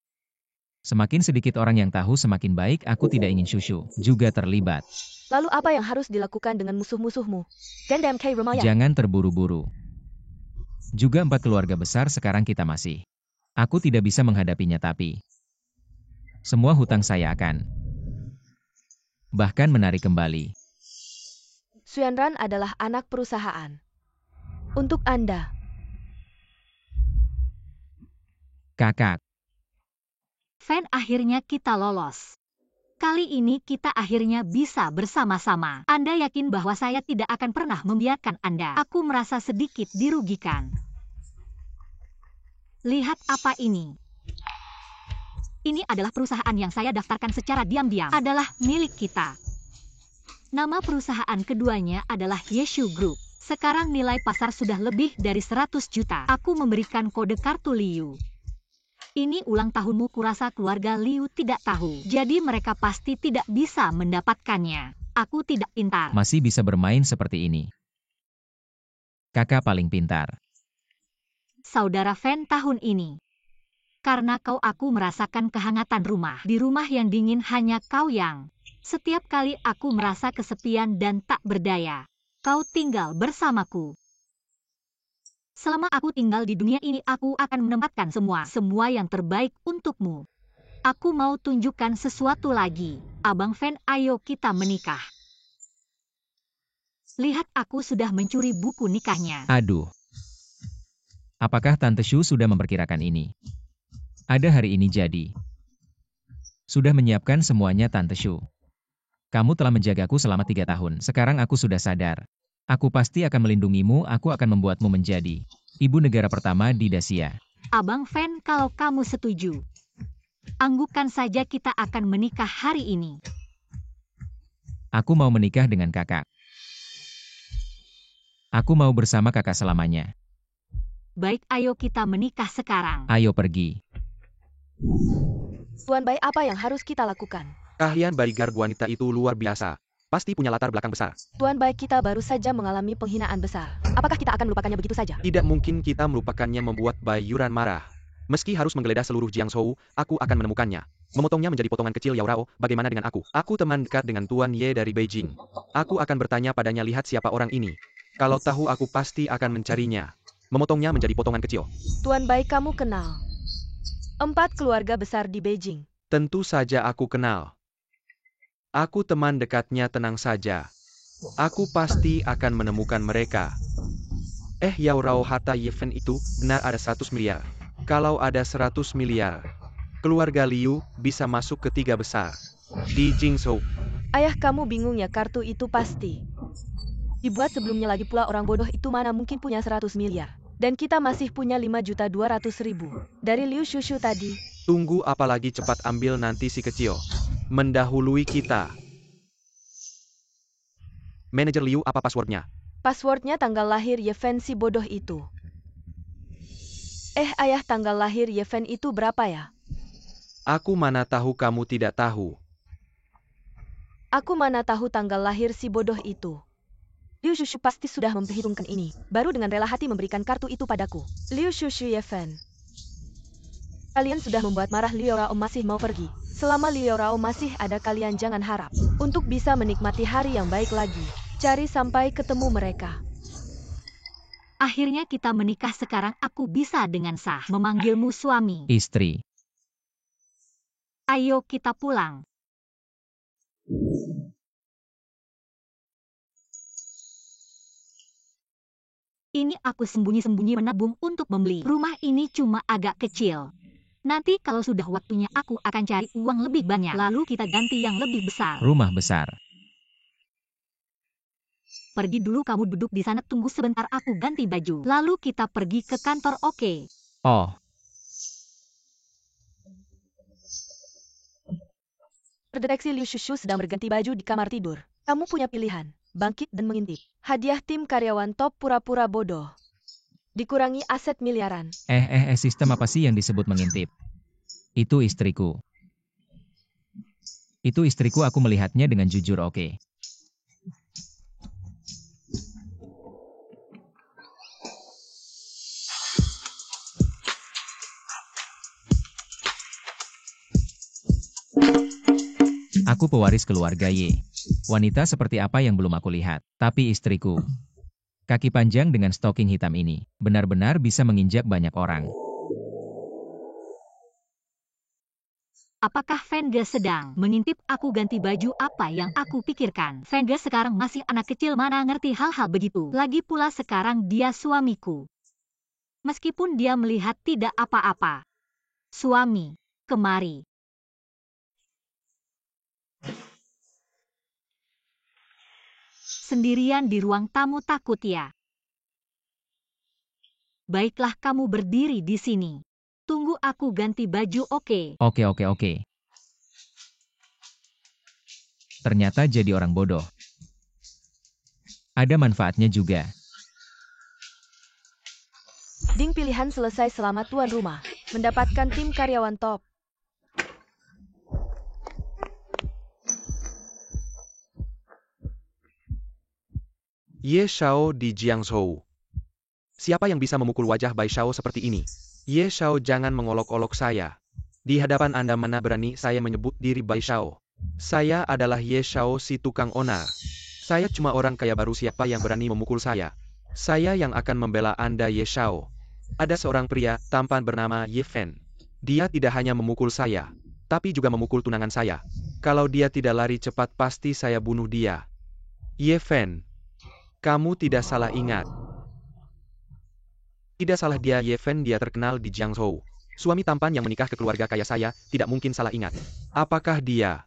Semakin sedikit orang yang tahu, semakin baik. Aku tidak ingin Shushu juga terlibat. Lalu apa yang harus dilakukan dengan musuh-musuhmu? Gendam K. Remaya. Jangan terburu-buru. Juga 4 keluarga besar sekarang kita masih. Aku tidak bisa menghadapinya, tapi semua hutang saya akan bahkan menarik kembali. Xuanran adalah anak perusahaan. Untuk Anda. Kakak. Fen, akhirnya kita lolos. Kali ini kita akhirnya bisa bersama-sama. Anda yakin bahwa saya tidak akan pernah membiarkan Anda? Aku merasa sedikit dirugikan. Lihat apa ini. Ini adalah perusahaan yang saya daftarkan secara diam-diam. Adalah milik kita. Nama perusahaan keduanya adalah Yeshu Group. Sekarang nilai pasar sudah lebih dari 100 juta. Aku memberikan kode kartu Liu. Ini ulang tahunmu, kurasa keluarga Liu tidak tahu. Jadi mereka pasti tidak bisa mendapatkannya. Aku tidak pintar. Masih bisa bermain seperti ini. Kakak paling pintar. Saudara Fen, tahun ini. Karena kau, aku merasakan kehangatan rumah. Di rumah yang dingin hanya kau yang. Setiap kali aku merasa kesepian dan tak berdaya. kau tinggal bersamaku. Selama aku tinggal di dunia ini, aku akan menempatkan semua yang terbaik untukmu. Aku mau tunjukkan sesuatu lagi. Abang Fan, ayo kita menikah. Lihat, aku sudah mencuri buku nikahnya. Aduh. Apakah Tante Shu sudah memperkirakan ini? Ada hari ini jadi. Sudah menyiapkan semuanya Tante Shu. Kamu telah menjagaku selama 3 tahun. Sekarang aku sudah sadar. Aku pasti akan melindungimu, aku akan membuatmu menjadi ibu negara pertama di Dacia. Abang Fan, kalau kamu setuju, anggukan saja kita akan menikah hari ini. Aku mau menikah dengan kakak. Aku mau bersama kakak selamanya. Baik, ayo kita menikah sekarang. Ayo pergi. Tuan Bai, apa yang harus kita lakukan? Keahlian bodyguard wanita itu luar biasa. Pasti punya latar belakang besar. Tuan Bai, kita baru saja mengalami penghinaan besar. Apakah kita akan melupakannya begitu saja? Tidak mungkin kita melupakannya, membuat Bai Yuran marah. Meski harus menggeledah seluruh Jiangzhou, aku akan menemukannya. Memotongnya menjadi potongan kecil. Yao Rao, bagaimana dengan aku? Aku teman dekat dengan Tuan Ye dari Beijing. Aku akan bertanya padanya, lihat siapa orang ini. Kalau tahu, aku pasti akan mencarinya. Memotongnya menjadi potongan kecil. Tuan Bai, kamu kenal 4 keluarga besar di Beijing. Tentu saja aku kenal. Aku teman dekatnya, tenang saja. Aku pasti akan menemukan mereka. Yao Rao, harta Yefen itu benar ada 100 miliar. Kalau ada 100 miliar, keluarga Liu bisa masuk ke 3 besar di Jingzhou. Ayah kamu bingung ya, kartu itu pasti dibuat sebelumnya, lagi pula orang bodoh itu mana mungkin punya 100 miliar. Dan kita masih punya 5.200.000 dari Liu Shushu tadi. Tunggu apalagi, cepat ambil, nanti si kecil mendahului kita. Manajer Liu, apa passwordnya? Passwordnya tanggal lahir Yefen si bodoh itu. Ayah, tanggal lahir Yefen itu berapa ya? Aku mana tahu, kamu tidak tahu. Aku mana tahu tanggal lahir si bodoh itu. Liu Shushu pasti sudah memperhitungkan ini, baru dengan rela hati memberikan kartu itu padaku. Liu Shushu Yefen. Kalian sudah membuat marah Liu Rao, masih mau pergi. Selama Liu Rao masih ada, kalian jangan harap untuk bisa menikmati hari yang baik lagi. Cari sampai ketemu mereka. Akhirnya kita menikah, sekarang aku bisa dengan sah memanggilmu suami. Istri. Ayo kita pulang. Ini aku sembunyi-sembunyi menabung untuk membeli rumah ini, cuma agak kecil. Nanti kalau sudah waktunya, aku akan cari uang lebih banyak, lalu kita ganti yang lebih besar. Rumah besar. Pergi dulu, kamu duduk di sana, tunggu sebentar, aku ganti baju. Lalu kita pergi ke kantor, oke? Oh, Terdeteksi Liu Shushu sedang berganti baju di kamar tidur. Kamu punya pilihan, bangkit dan mengintip. Hadiah tim karyawan top pura-pura bodoh. Dikurangi aset miliaran. sistem apa sih yang disebut mengintip? Itu istriku. Itu istriku, aku melihatnya dengan jujur, oke. Aku pewaris keluarga Ye. Wanita seperti apa yang belum aku lihat, tapi istriku. Kaki panjang dengan stocking hitam ini, benar-benar bisa menginjak banyak orang. Apakah Fenge sedang mengintip aku ganti baju? Apa yang aku pikirkan? Fenge sekarang masih anak kecil, mana ngerti hal-hal begitu. Lagi pula sekarang dia suamiku. Meskipun dia melihat tidak apa-apa. Suami, kemari. Sendirian di ruang tamu, takut ya? Baiklah, kamu berdiri di sini. Tunggu aku ganti baju, oke? Oke. Ternyata jadi orang bodoh. Ada manfaatnya juga. Ding, pilihan selesai, selamat tuan rumah. Mendapatkan tim karyawan top. Ye Shao di Jiangzhou. Siapa yang bisa memukul wajah Bai Shao seperti ini? Ye Shao, jangan mengolok-olok saya. Di hadapan Anda mana berani saya menyebut diri Bai Shao. Saya adalah Ye Shao, si tukang onar. Saya cuma orang kaya baru, siapa yang berani memukul saya? Saya yang akan membela Anda, Ye Shao. Ada seorang pria tampan bernama Ye Fen. Dia tidak hanya memukul saya, tapi juga memukul tunangan saya. Kalau dia tidak lari cepat pasti saya bunuh dia. Ye Fen, kamu tidak salah ingat. Tidak salah, dia Ye Fen, dia terkenal di Jiangzhou. Suami tampan yang menikah ke keluarga kaya saya, tidak mungkin salah ingat. Apakah dia?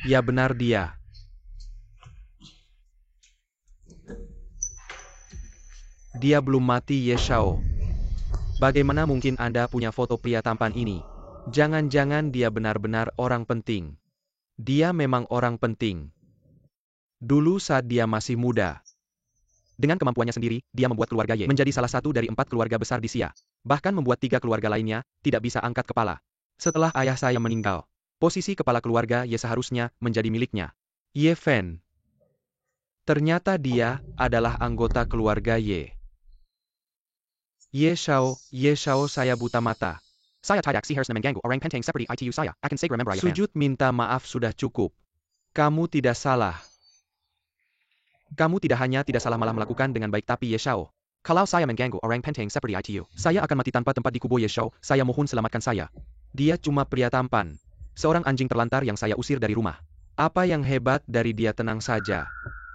Ya benar, dia. Dia belum mati, Ye Shao. Bagaimana mungkin Anda punya foto pria tampan ini? Jangan-jangan dia benar-benar orang penting. Dia memang orang penting. Dulu saat dia masih muda. Dengan kemampuannya sendiri, dia membuat keluarga Ye menjadi salah satu dari 4 keluarga besar di Xia. Bahkan membuat 3 keluarga lainnya tidak bisa angkat kepala. Setelah ayah saya meninggal, posisi kepala keluarga Ye seharusnya menjadi miliknya. Ye Fen. Ternyata dia adalah anggota keluarga Ye. Ye Shao, saya buta mata. Saya tidak harus mengganggu orang penting seperti itu. Saya akan segera memberitahu. Sujud minta maaf sudah cukup. Kamu tidak salah. Kamu tidak hanya tidak salah, malah melakukan dengan baik, tapi Ye Shao. Kalau saya mengganggu orang penting seperti itu, saya akan mati tanpa tempat di kubu Ye Shao. Saya mohon selamatkan saya. Dia cuma pria tampan. Seorang anjing terlantar yang saya usir dari rumah. Apa yang hebat dari dia? Tenang saja.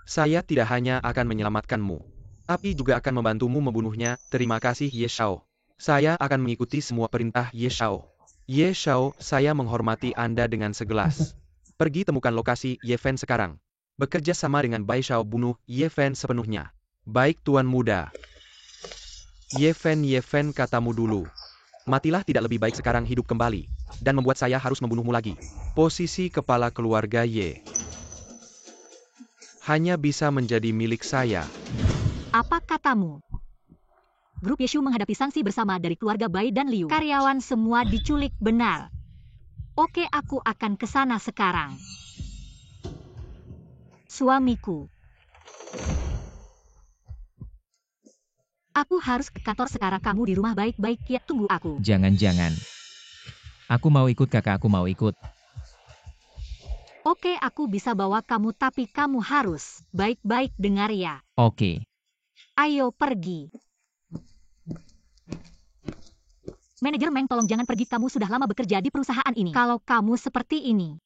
Saya tidak hanya akan menyelamatkanmu, tapi juga akan membantumu membunuhnya. Terima kasih, Ye Shao. Saya akan mengikuti semua perintah Ye Shao. Ye Shao, saya menghormati Anda dengan segelas. Pergi temukan lokasi Ye Fen sekarang. Bekerja sama dengan Bai Shao, bunuh Ye Fen sepenuhnya. Baik, Tuan Muda. Ye Fen, katamu dulu. Matilah, tidak lebih baik sekarang hidup kembali, dan membuat saya harus membunuhmu lagi. Posisi kepala keluarga Ye hanya bisa menjadi milik saya. Apa katamu? Grup Yeshu menghadapi sanksi bersama dari keluarga Bai dan Liu. Karyawan semua diculik, benar. Oke, aku akan ke sana sekarang. Suamiku. Aku harus ke kantor sekarang. Kamu di rumah baik-baik ya, tunggu aku. Jangan-jangan. Aku mau ikut, kakak, aku mau ikut. Oke, aku bisa bawa kamu, tapi kamu harus baik-baik, dengar ya. Oke. Ayo pergi. Manajer Meng, tolong jangan pergi, kamu sudah lama bekerja di perusahaan ini. Kalau kamu seperti ini,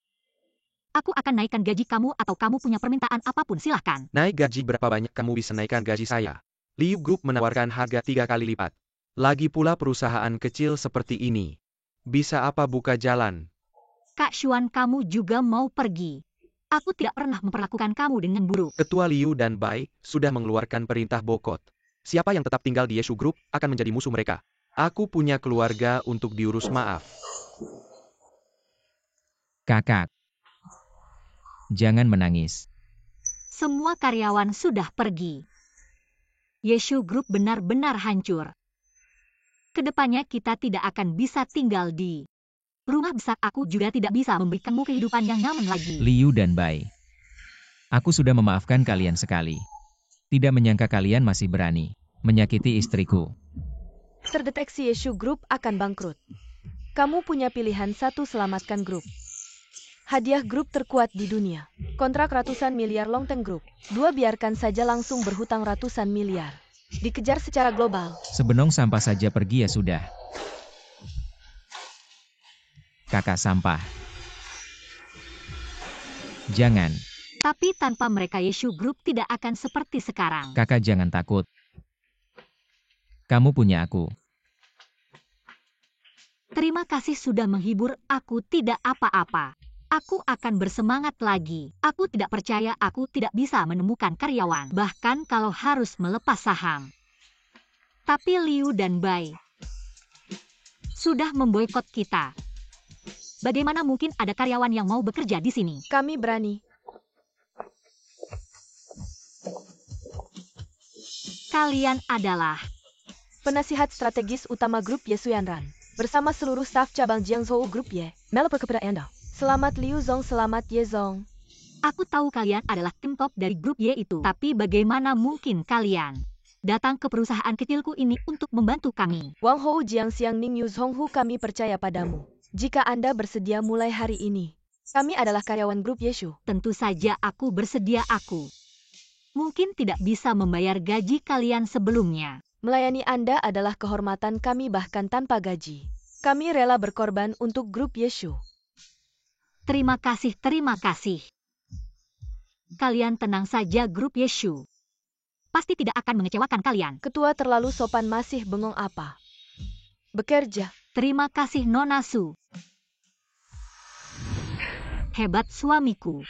aku akan naikkan gaji kamu, atau kamu punya permintaan apapun silahkan. Naik gaji berapa banyak kamu bisa naikkan gaji saya? Liu Group menawarkan harga 3 kali lipat. Lagi pula perusahaan kecil seperti ini. Bisa apa buka jalan? Kak Xuan, kamu juga mau pergi? Aku tidak pernah memperlakukan kamu dengan buruk. Ketua Liu dan Bai sudah mengeluarkan perintah bokot. Siapa yang tetap tinggal di Yeshu Group akan menjadi musuh mereka. Aku punya keluarga untuk diurus, maaf. Kakak. Jangan menangis. Semua karyawan sudah pergi. Yeshu Group benar-benar hancur. Kedepannya kita tidak akan bisa tinggal di rumah besar. Aku juga tidak bisa memberikanmu kehidupan yang nyaman lagi. Liu dan Bai. Aku sudah memaafkan kalian sekali. Tidak menyangka kalian masih berani menyakiti istriku. Terdeteksi Yeshu Group akan bangkrut. Kamu punya pilihan satu, selamatkan grup. Hadiah grup terkuat di dunia. Kontrak ratusan miliar Long Term Group. 2, biarkan saja langsung berhutang ratusan miliar. Dikejar secara global. Sebenong sampah saja pergi ya sudah. Kakak sampah. Jangan. Tapi tanpa mereka Yeshu Group tidak akan seperti sekarang. Kakak jangan takut. Kamu punya aku. Terima kasih sudah menghibur aku, tidak apa-apa. Aku akan bersemangat lagi. Aku tidak percaya aku tidak bisa menemukan karyawan, bahkan kalau harus melepas saham. Tapi Liu dan Bai sudah memboikot kita. Bagaimana mungkin ada karyawan yang mau bekerja di sini? Kami berani. Kalian adalah penasihat strategis utama grup Ye Xuanran. Bersama seluruh staf cabang Jiangzhou Group Ye, melapor kepada Anda. Selamat Liu Zong, selamat Ye Zong. Aku tahu kalian adalah tim top dari grup Ye itu. Tapi bagaimana mungkin kalian datang ke perusahaan kecilku ini untuk membantu kami? Wang Hou, Jiang Xiang Ning Yu Zhonghu, kami percaya padamu. Jika Anda bersedia mulai hari ini, Kami adalah karyawan grup Yeshu. Tentu saja aku bersedia aku. Mungkin tidak bisa membayar gaji kalian sebelumnya. Melayani Anda adalah kehormatan kami bahkan tanpa gaji. Kami rela berkorban untuk grup Yeshu. Terima kasih, terima kasih. Kalian tenang saja grup Yeshu. Pasti tidak akan mengecewakan kalian. Ketua terlalu sopan masih bengong apa? Bekerja. Terima kasih Nona Su. Hebat suamiku.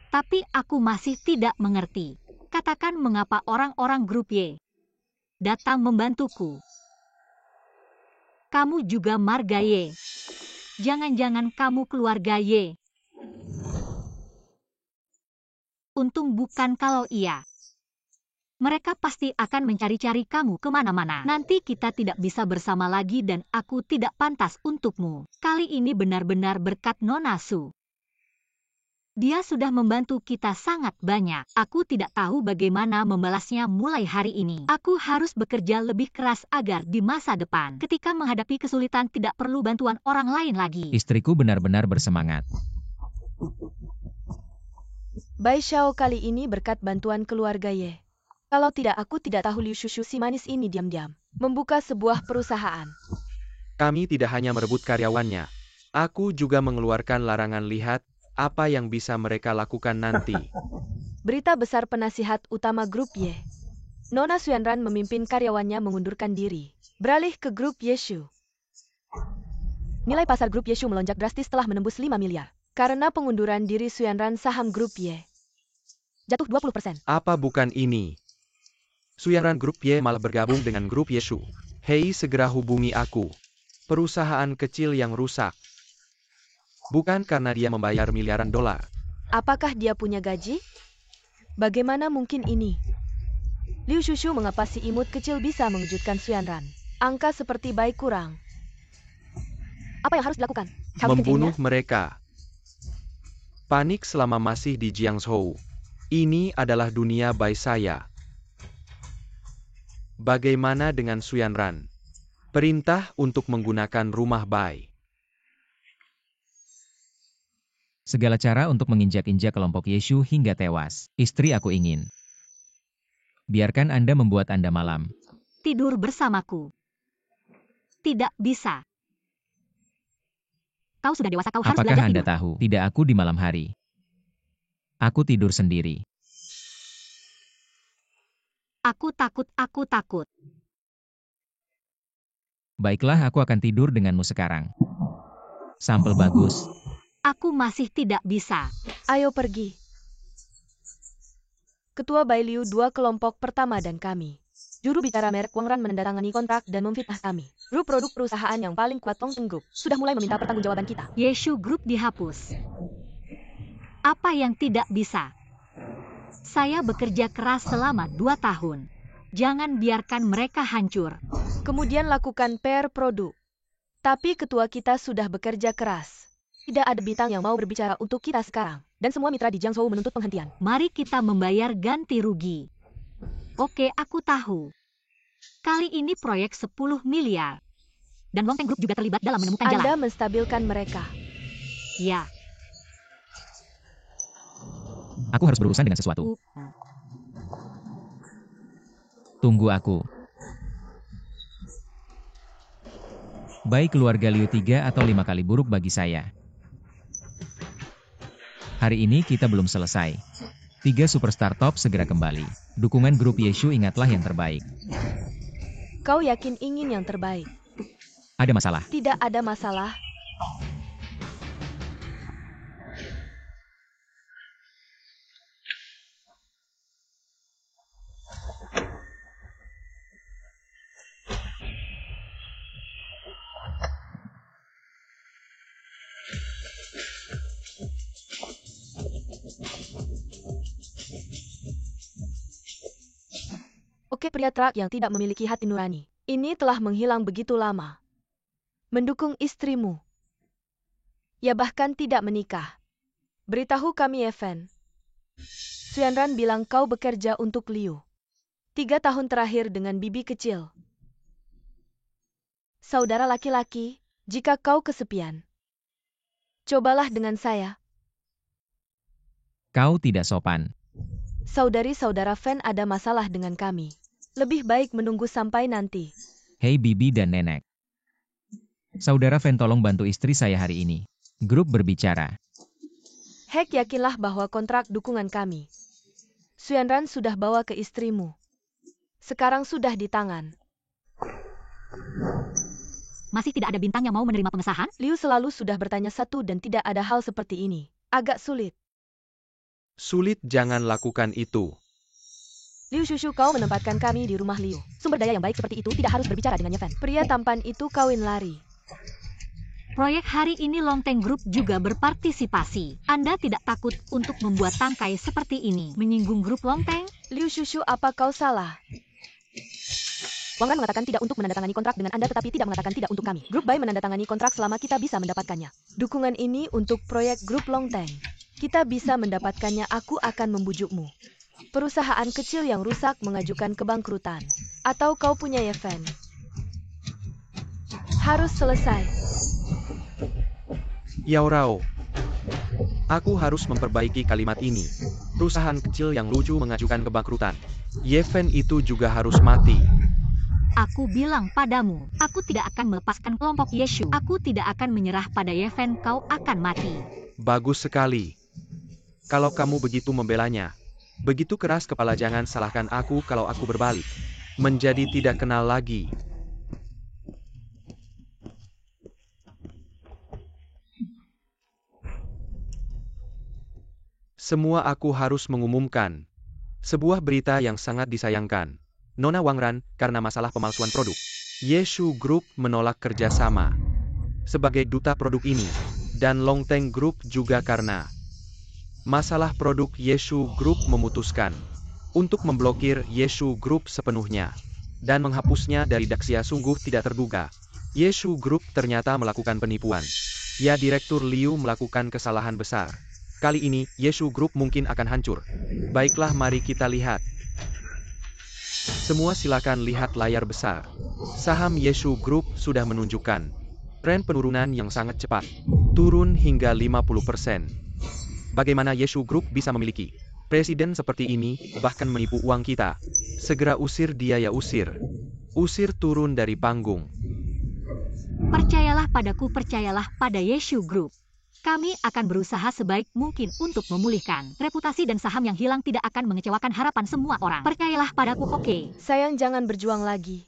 Tapi aku masih tidak mengerti. Katakan mengapa orang-orang grup Y datang membantuku. Kamu juga marga Y. Jangan-jangan kamu keluarga Y. Untung bukan kalau iya. Mereka pasti akan mencari-cari kamu kemana-mana. Nanti kita tidak bisa bersama lagi dan aku tidak pantas untukmu. Kali ini benar-benar berkat Nona Su. Dia sudah membantu kita sangat banyak. Aku tidak tahu bagaimana membalasnya mulai hari ini. Aku harus bekerja lebih keras agar di masa depan, ketika menghadapi kesulitan tidak perlu bantuan orang lain lagi. Istriku benar-benar bersemangat. Bai Xiao kali ini berkat bantuan keluarga Ye. Kalau tidak aku tidak tahu Liu Shushu si manis ini diam-diam membuka sebuah perusahaan. Kami tidak hanya merebut karyawannya. Aku juga mengeluarkan larangan lihat apa yang bisa mereka lakukan nanti. Berita besar penasihat utama grup Y. Nona Xuanran memimpin karyawannya mengundurkan diri, beralih ke grup Yeshu. Nilai pasar grup Yeshu melonjak drastis setelah menembus 5 miliar. Karena pengunduran diri Xuanran, saham grup Y jatuh 20%. Apa bukan ini? Xuanran grup Y malah bergabung dengan grup Yeshu. Hei, segera hubungi aku. Perusahaan kecil yang rusak. Bukan karena dia membayar miliaran dolar. Apakah dia punya gaji? Bagaimana mungkin ini? Liu Shushu, mengapa si imut kecil bisa mengejutkan Xuanran? Angka seperti baik kurang. Apa yang harus dilakukan? Cabut Membunuh gajinya? mereka. Panik selama masih di Jiangzhou. Ini adalah dunia Bai saya. Bagaimana dengan Xuanran? Perintah untuk menggunakan rumah Bai. Segala cara untuk menginjak-injak kelompok Yeshu hingga tewas. Istri aku ingin. Biarkan Anda membuat Anda malam. Tidur bersamaku. Tidak bisa. Kau sudah dewasa, kau harus Apakah belajar Anda tidur. tahu? Tidak, aku di malam hari. Aku tidur sendiri. Aku takut, aku takut. Baiklah, aku akan tidur denganmu sekarang. Sampel bagus. Aku masih tidak bisa. Ayo pergi. Ketua Bai Liu, 2 kelompok pertama dan kami. Juru bicara merek Wang Ran menandatangani kontrak dan memfitnah kami. Grup produk perusahaan yang paling kuat Tongcheng Group sudah mulai meminta pertanggungjawaban kita. Yeshu Group dihapus. Apa yang tidak bisa? Saya bekerja keras selama 2 tahun. Jangan biarkan mereka hancur. Kemudian lakukan PR produk. Tapi ketua kita sudah bekerja keras. Tidak ada bintang yang mau berbicara untuk kita sekarang. Dan semua mitra di Jiangzhou menuntut penghentian. Mari kita membayar ganti rugi. Oke, aku tahu. Kali ini proyek 10 miliar. Dan Longteng Group juga terlibat dalam menemukan jalan. Anda menstabilkan mereka. Ya. Aku harus berurusan dengan sesuatu. Tunggu aku. Baik, keluarga Liu 3 atau 5 kali buruk bagi saya. Hari ini kita belum selesai. 3 superstar top segera kembali. Dukungan grup Yeshu, ingatlah yang terbaik. Kau yakin ingin yang terbaik? Ada masalah. Tidak ada masalah. Oke, pria truk yang tidak memiliki hati nurani. Ini telah menghilang begitu lama. Mendukung istrimu. Ya, bahkan tidak menikah. Beritahu kami, Evan. Xuanran bilang kau bekerja untuk Liu. 3 tahun terakhir dengan bibi kecil. Saudara laki-laki, jika kau kesepian, cobalah dengan saya. Kau tidak sopan. Saudari-saudara Fan ada masalah dengan kami. Lebih baik menunggu sampai nanti. Hei bibi dan nenek. Saudara Fan tolong bantu istri saya hari ini. Grup berbicara. Hek, yakinlah bahwa kontrak dukungan kami Xuanran sudah bawa ke istrimu. Sekarang sudah di tangan. Masih tidak ada bintang yang mau menerima pengesahan? Liu selalu sudah bertanya satu dan tidak ada hal seperti ini. Agak sulit. Sulit, jangan lakukan itu. Liu Shushu, kau menempatkan kami di rumah Liu. Sumber daya yang baik seperti itu tidak harus berbicara dengan Yefen. Pria tampan itu kawin lari. Proyek hari ini Longteng Group juga berpartisipasi. Anda tidak takut untuk membuat tangkai seperti ini, menyinggung grup Longteng? Liu Shushu, apa kau salah? Wang Ran mengatakan tidak untuk menandatangani kontrak dengan Anda tetapi tidak mengatakan tidak untuk kami. Grup Bai menandatangani kontrak selama kita bisa mendapatkannya. Dukungan ini untuk proyek grup Longteng. Kita bisa mendapatkannya, aku akan membujukmu. Perusahaan kecil yang rusak mengajukan kebangkrutan. Atau kau punya Yefen. Harus selesai. Yao Rao. Aku harus memperbaiki kalimat ini. Perusahaan kecil yang lucu mengajukan kebangkrutan. Yefen itu juga harus mati. Aku bilang padamu, aku tidak akan melepaskan kelompok Yeshu. Aku tidak akan menyerah pada Yefen, kau akan mati. Bagus sekali. Kalau kamu begitu membelanya, begitu keras kepala, jangan salahkan aku kalau aku berbalik. Menjadi tidak kenal lagi. Semua aku harus mengumumkan. Sebuah berita yang sangat disayangkan. Nona Wang Ran, karena masalah pemalsuan produk. Yeshu Group menolak kerjasama sebagai duta produk ini. Dan Longteng Group juga karena masalah produk. Yeshu Group memutuskan untuk memblokir Yeshu Group sepenuhnya dan menghapusnya dari Daxia. Sungguh tidak terduga. Yeshu Group ternyata melakukan penipuan. Ya, Direktur Liu melakukan kesalahan besar. Kali ini, Yeshu Group mungkin akan hancur. Baiklah, mari kita lihat. Semua silakan lihat layar besar. Saham Yeshu Group sudah menunjukkan tren penurunan yang sangat cepat. Turun hingga 50%. Bagaimana Yeshu Group bisa memiliki presiden seperti ini, bahkan menipu uang kita? Segera usir dia, ya, usir. Usir turun dari panggung. Percayalah padaku, percayalah pada Yeshu Group. Kami akan berusaha sebaik mungkin untuk memulihkan reputasi dan saham yang hilang. Tidak akan mengecewakan harapan semua orang. Percayalah padaku, oke? Sayang, jangan berjuang lagi.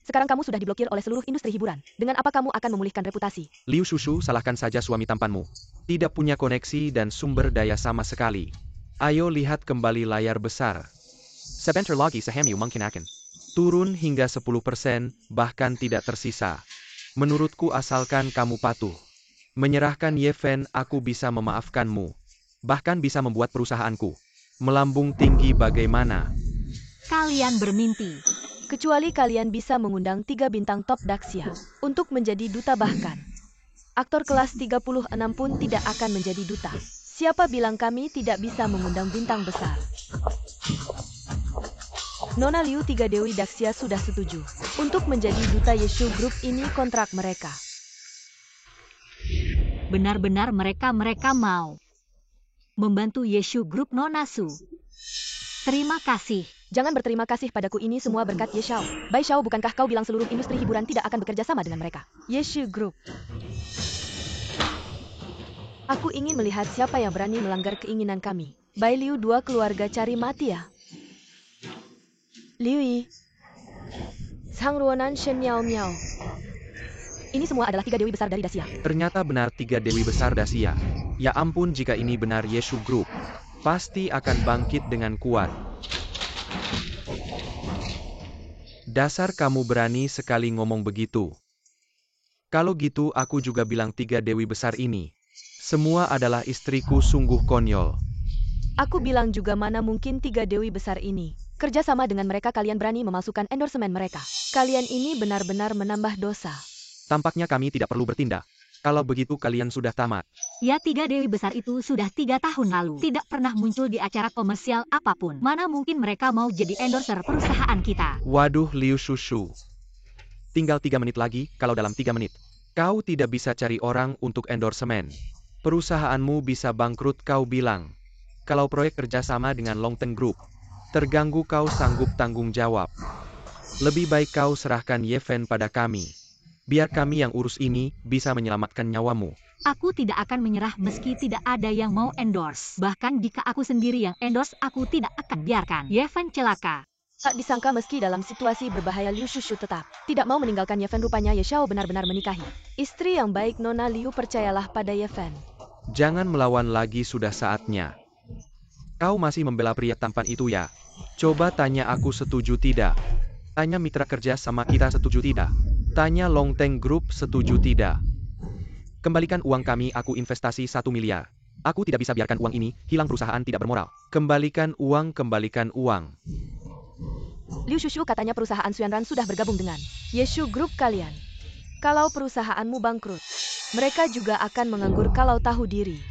Sekarang kamu sudah diblokir oleh seluruh industri hiburan. Dengan apa kamu akan memulihkan reputasi? Liu Shushu, salahkan saja suami tampanmu. Tidak punya koneksi dan sumber daya sama sekali. Ayo lihat kembali layar besar. Sebentar lagi saham Yu mungkin akan Turun hingga 10%, bahkan tidak tersisa. Menurutku asalkan kamu patuh. Menyerahkan Yefen, aku bisa memaafkanmu. Bahkan bisa membuat perusahaanku melambung tinggi. Bagaimana? Kalian bermimpi. Kecuali kalian bisa mengundang 3 bintang top Daxia untuk menjadi duta, bahkan aktor kelas 36 pun tidak akan menjadi duta. Siapa bilang kami tidak bisa mengundang bintang besar? Nona Liu, 3 Dewi Daxia sudah setuju untuk menjadi duta Yeshu Group. Ini kontrak mereka. Benar-benar mereka mau membantu Yeshu Group, Nona Su. Terima kasih. Jangan berterima kasih padaku, ini semua berkat Ye Xiao. Bai Xiao, bukankah kau bilang seluruh industri hiburan tidak akan bekerja sama dengan mereka? Yeshu Group. Aku ingin melihat siapa yang berani melanggar keinginan kami. Bai Liu, 2 keluarga cari mati ya. Liu Yi. Sang Ruonan Shen Miao Miao. Ini semua adalah 3 dewi besar dari Daxia. Ternyata benar 3 dewi besar Daxia. Ya ampun, jika ini benar Yeshu Group, pasti akan bangkit dengan kuat. Dasar kamu berani sekali ngomong begitu. Kalau gitu aku juga bilang 3 dewi besar ini semua adalah istriku, sungguh konyol. Aku bilang juga, mana mungkin 3 dewi besar ini kerja sama dengan mereka. Kalian berani memalsukan endorsement mereka. Kalian ini benar-benar menambah dosa. Tampaknya kami tidak perlu bertindak. Kalau begitu kalian sudah tamat. Ya, 3 dewi besar itu sudah 3 tahun lalu tidak pernah muncul di acara komersial apapun. Mana mungkin mereka mau jadi endorser perusahaan kita? Waduh, Liu Shushu. Tinggal 3 menit lagi. Kalau dalam 3 menit kau tidak bisa cari orang untuk endorsement Perusahaanmu bisa bangkrut kau bilang. Kalau proyek kerjasama dengan Longteng Group terganggu kau sanggup tanggung jawab. Lebih baik kau serahkan Yeven pada kami. Biar kami yang urus ini bisa menyelamatkan nyawamu. Aku tidak akan menyerah meski tidak ada yang mau endorse. Bahkan jika aku sendiri yang endorse, aku tidak akan biarkan Yeven celaka. Tak disangka meski dalam situasi berbahaya Liu Shushu tetap tidak mau meninggalkan Yeven. Rupanya Ye Xiao benar-benar menikahi istri yang baik. Nona Liu, percayalah pada Yeven. Jangan melawan lagi, sudah saatnya. Kau masih membela pria tampan itu ya? Coba tanya aku setuju tidak? Tanya mitra kerja sama kita setuju tidak? Tanya Longteng Group setuju tidak? Kembalikan uang kami, aku investasi 1 miliar. Aku tidak bisa biarkan uang ini hilang, perusahaan tidak bermoral. Kembalikan uang, kembalikan uang. Liu Shushu, katanya perusahaan Xuanran sudah bergabung dengan Yeshu Group kalian. Kalau perusahaanmu bangkrut, mereka juga akan menganggur kalau tahu diri.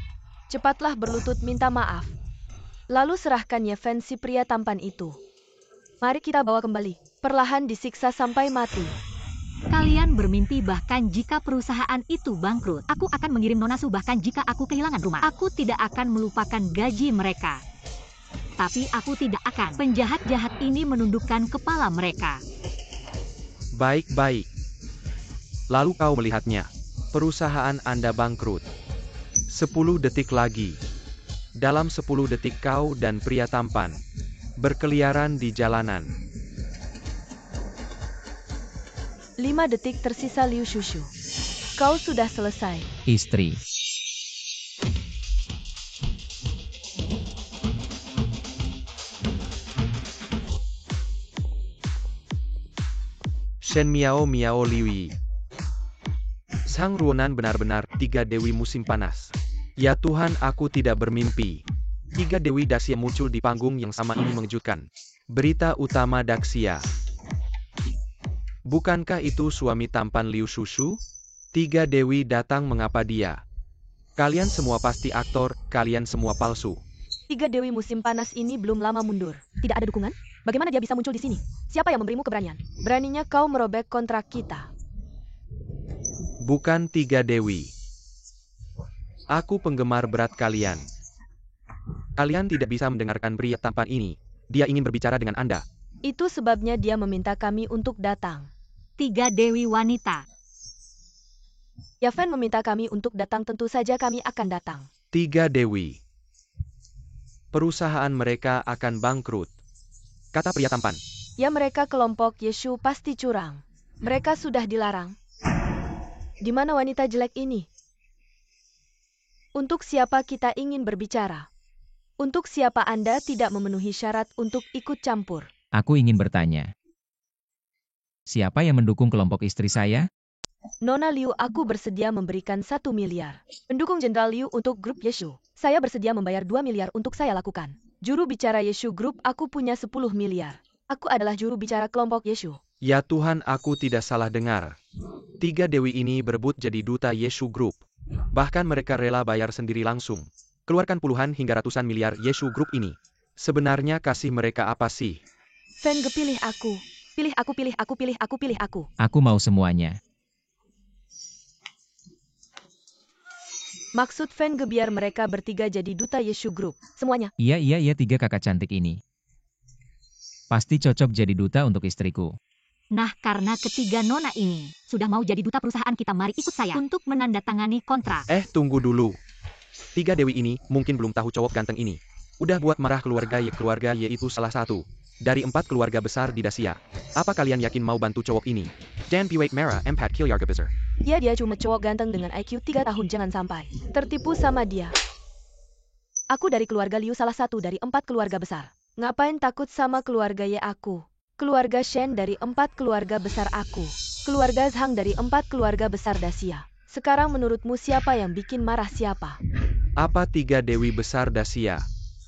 Cepatlah berlutut minta maaf. Lalu serahkan Yeven, si pria tampan itu. Mari kita bawa kembali. Perlahan disiksa sampai mati. Kalian bermimpi bahkan jika perusahaan itu bangkrut. Aku akan mengirim Nona Su bahkan jika aku kehilangan rumah. Aku tidak akan melupakan gaji mereka. Tapi aku tidak akan penjahat-jahat ini menundukkan kepala mereka. Baik-baik. Lalu kau melihatnya. Perusahaan Anda bangkrut. 10 detik lagi. Dalam 10 detik kau dan pria tampan berkeliaran di jalanan. 5 detik tersisa. Liu Shushu, kau sudah selesai. Istri. Shen Miao Miao Liwi. Sang Ruonan, benar-benar 3 dewi musim panas. Ya Tuhan, aku tidak bermimpi. 3 dewi Daxia muncul di panggung yang sama ini mengejutkan. Berita utama Daxia. Bukankah itu suami tampan Liu Shushu? 3 dewi datang, mengapa dia? Kalian semua pasti aktor, kalian semua palsu. 3 dewi musim panas ini belum lama mundur. Tidak ada dukungan? Bagaimana dia bisa muncul di sini? Siapa yang memberimu keberanian? Beraninya kau merobek kontrak kita. Bukan 3 dewi. Aku penggemar berat kalian. Kalian tidak bisa mendengarkan pria tampan ini. Dia ingin berbicara dengan Anda. Itu sebabnya dia meminta kami untuk datang. 3 dewi wanita. Yeven meminta kami untuk datang, tentu saja kami akan datang. 3 dewi. Perusahaan mereka akan bangkrut, kata pria tampan. Ya, mereka kelompok Yeshu pasti curang. Mereka sudah dilarang. Di mana wanita jelek ini? Untuk siapa kita ingin berbicara? Untuk siapa Anda tidak memenuhi syarat untuk ikut campur? Aku ingin bertanya. Siapa yang mendukung kelompok istri saya? Nona Liu, aku bersedia memberikan 1 miliar. Pendukung Jenderal Liu untuk grup Yeshu. Saya bersedia membayar 2 miliar untuk saya lakukan. Juru bicara Yeshu Group, aku punya 10 miliar. Aku adalah juru bicara kelompok Yeshu. Ya Tuhan, aku tidak salah dengar. 3 dewi ini berebut jadi duta Yeshu Group. Bahkan mereka rela bayar sendiri langsung. Keluarkan puluhan hingga ratusan miliar Yeshu Group ini. Sebenarnya kasih mereka apa sih? Feng Ge, pilih aku. Pilih aku, pilih aku, pilih aku, pilih aku. Aku mau semuanya. Maksud Feng Ge biar mereka bertiga jadi duta Yeshu Group. Semuanya. Iya, 3 kakak cantik ini. Pasti cocok jadi duta untuk istriku. Nah, karena ketiga nona ini sudah mau jadi duta perusahaan kita, mari ikut saya untuk menandatangani kontrak. Tunggu dulu. 3 dewi ini mungkin belum tahu cowok ganteng ini. Udah buat marah keluarga Y. Keluarga Y itu salah satu dari 4 keluarga besar di Dacia. Apa kalian yakin mau bantu cowok ini? Dan Piwait Mara Empat Kilyarga Bizar. Ya, dia cuma cowok ganteng dengan IQ 3 tahun, jangan sampai tertipu sama dia. Aku dari keluarga Liu, salah satu dari 4 keluarga besar. Ngapain takut sama keluarga Y aku? Keluarga Shen dari 4 keluarga besar aku. Keluarga Zhang dari 4 keluarga besar Dacia. Sekarang menurutmu siapa yang bikin marah siapa? Apa 3 dewi besar Dacia?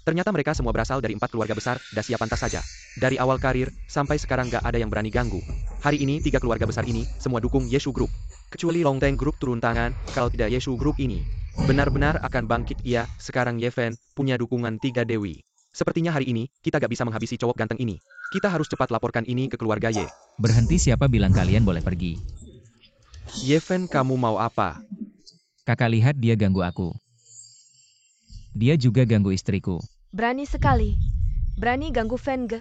Ternyata mereka semua berasal dari 4 keluarga besar Dacia, pantas saja. Dari awal karir, sampai sekarang gak ada yang berani ganggu. Hari ini 3 keluarga besar ini semua dukung Yeshu Group. Kecuali Longteng Group turun tangan, kalau tidak Yeshu Group ini benar-benar akan bangkit. Iya, sekarang Yeven punya dukungan 3 dewi. Sepertinya hari ini, kita gak bisa menghabisi cowok ganteng ini. Kita harus cepat laporkan ini ke keluarga Y. Berhenti, siapa bilang kalian boleh pergi? Yeven, kamu mau apa? Kakak lihat dia ganggu aku. Dia juga ganggu istriku. Berani sekali. Berani ganggu Fan Ge.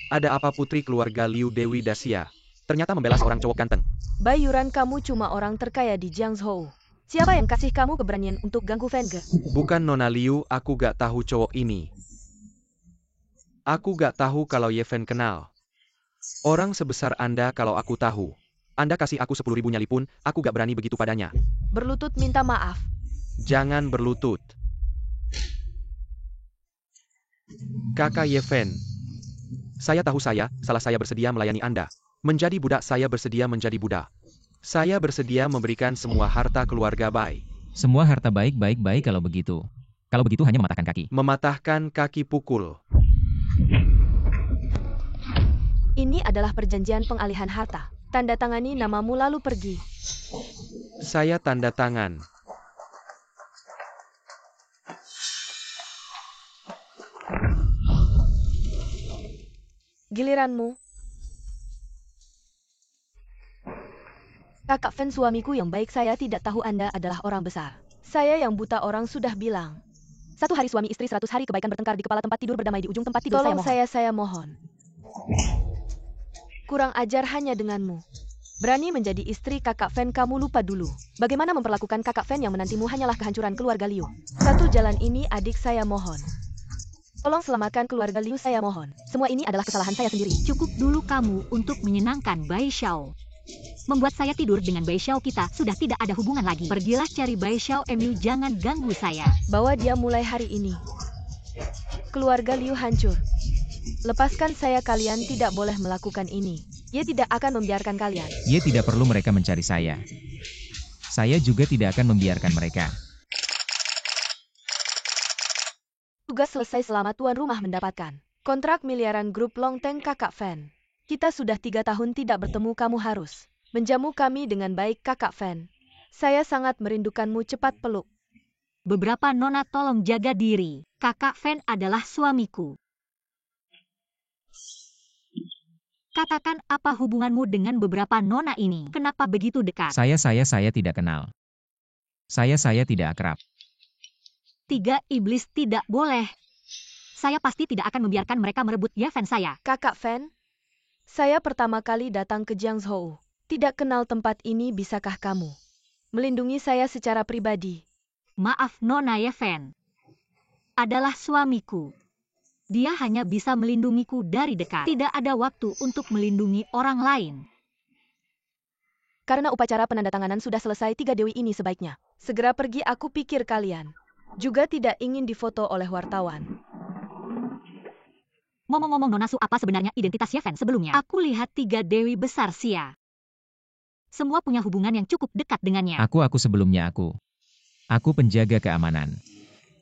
Ada apa putri keluarga Liu Dewi Dasia? Ternyata membela seorang cowok ganteng. Bayuran kamu cuma orang terkaya di Jiangzhou. Siapa yang kasih kamu keberanian untuk ganggu Fan Ge? Bukan Nona Liu, aku gak tahu cowok ini. Aku gak tahu kalau Ye Fen kenal. Orang sebesar Anda kalau aku tahu. Anda kasih aku 10.000 nyali pun, aku gak berani begitu padanya. Berlutut minta maaf. Jangan berlutut. Kakak Ye Fen. Saya tahu salah saya bersedia melayani Anda. Menjadi budak saya bersedia menjadi budak. Saya bersedia memberikan semua harta keluarga Bai. Semua harta baik kalau begitu. Kalau begitu hanya mematahkan kaki. Mematahkan kaki pukul. Ini adalah perjanjian pengalihan harta. Tanda tangani namamu lalu pergi. Saya tanda tangan. Giliranmu. Kakak Fan suamiku yang baik, saya tidak tahu Anda adalah orang besar. Saya yang buta orang sudah bilang. 1 hari suami istri 100 hari kebaikan bertengkar di kepala tempat tidur berdamai di ujung tempat tidur. Tolong saya mohon. Kurang ajar hanya denganmu. Berani menjadi istri kakak Fan, kamu lupa dulu. Bagaimana memperlakukan kakak Fan yang menantimu hanyalah kehancuran keluarga Liu. Satu jalan ini adik saya mohon. Tolong selamatkan keluarga Liu, saya mohon. Semua ini adalah kesalahan saya sendiri. Cukup dulu kamu untuk menyenangkan Bai Xiao. Membuat saya tidur dengan Bai Xiao, kita sudah tidak ada hubungan lagi. Pergilah cari Bai Xiao, Emu, jangan ganggu saya. Bawa dia mulai hari ini. Keluarga Liu hancur. Lepaskan saya, kalian tidak boleh melakukan ini. Ia tidak akan membiarkan kalian. Ye tidak perlu mereka mencari saya. Saya juga tidak akan membiarkan mereka. Tugas selesai, selamat tuan rumah mendapatkan kontrak miliaran grup Longteng kakak Fan. Kita sudah 3 tahun tidak bertemu, kamu harus menjamu kami dengan baik kakak Fan. Saya sangat merindukanmu, cepat peluk. Beberapa nona, tolong jaga diri. Kakak Fan adalah suamiku. Katakan apa hubunganmu dengan beberapa nona ini? Kenapa begitu dekat? Saya tidak kenal. Saya tidak akrab. 3 iblis tidak boleh. Saya pasti tidak akan membiarkan mereka merebut Ye Fen saya. Kakak Fan, saya pertama kali datang ke Jiangzhou. Tidak kenal tempat ini, bisakah kamu melindungi saya secara pribadi? Maaf Nona, Ye Fen adalah suamiku. Dia hanya bisa melindungiku dari dekat. Tidak ada waktu untuk melindungi orang lain. Karena upacara penandatanganan sudah selesai, 3 dewi ini sebaiknya segera pergi. Aku pikir kalian juga tidak ingin difoto oleh wartawan. Ngomong-ngomong Nona Su, apa sebenarnya identitas Ye Fen sebelumnya? Aku lihat 3 dewi besar Xia. Semua punya hubungan yang cukup dekat dengannya. Aku sebelumnya aku penjaga keamanan.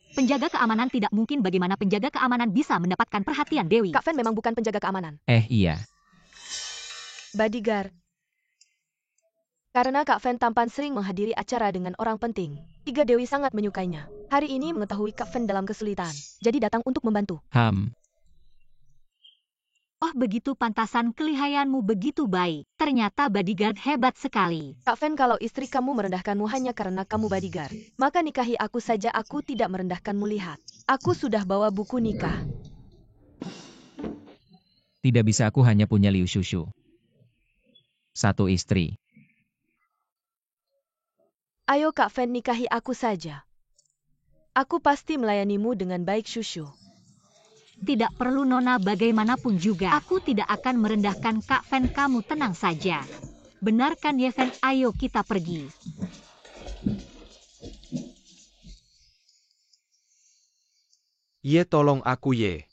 Penjaga keamanan tidak mungkin. Bagaimana penjaga keamanan bisa mendapatkan perhatian dewi? Kak Fan memang bukan penjaga keamanan. Iya. Bodyguard. Karena Kak Fan tampan sering menghadiri acara dengan orang penting, 3 dewi sangat menyukainya. Hari ini mengetahui Kak Fan dalam kesulitan, jadi datang untuk membantu. Oh begitu, pantasan kelihayanmu begitu baik. Ternyata bodyguard hebat sekali. Kak Fan, kalau istri kamu merendahkanmu hanya karena kamu bodyguard, maka nikahi aku saja. Aku tidak merendahkanmu, lihat. Aku sudah bawa buku nikah. Tidak bisa, aku hanya punya Liu Shushu. 1 istri. Ayo Kak Fan, nikahi aku saja. Aku pasti melayanimu dengan baik, Shushu. Tidak perlu Nona, bagaimanapun juga. Aku tidak akan merendahkan Kak Fan, kamu tenang saja. Benarkan Ye Fen, ayo kita pergi. Ye, tolong aku Ye.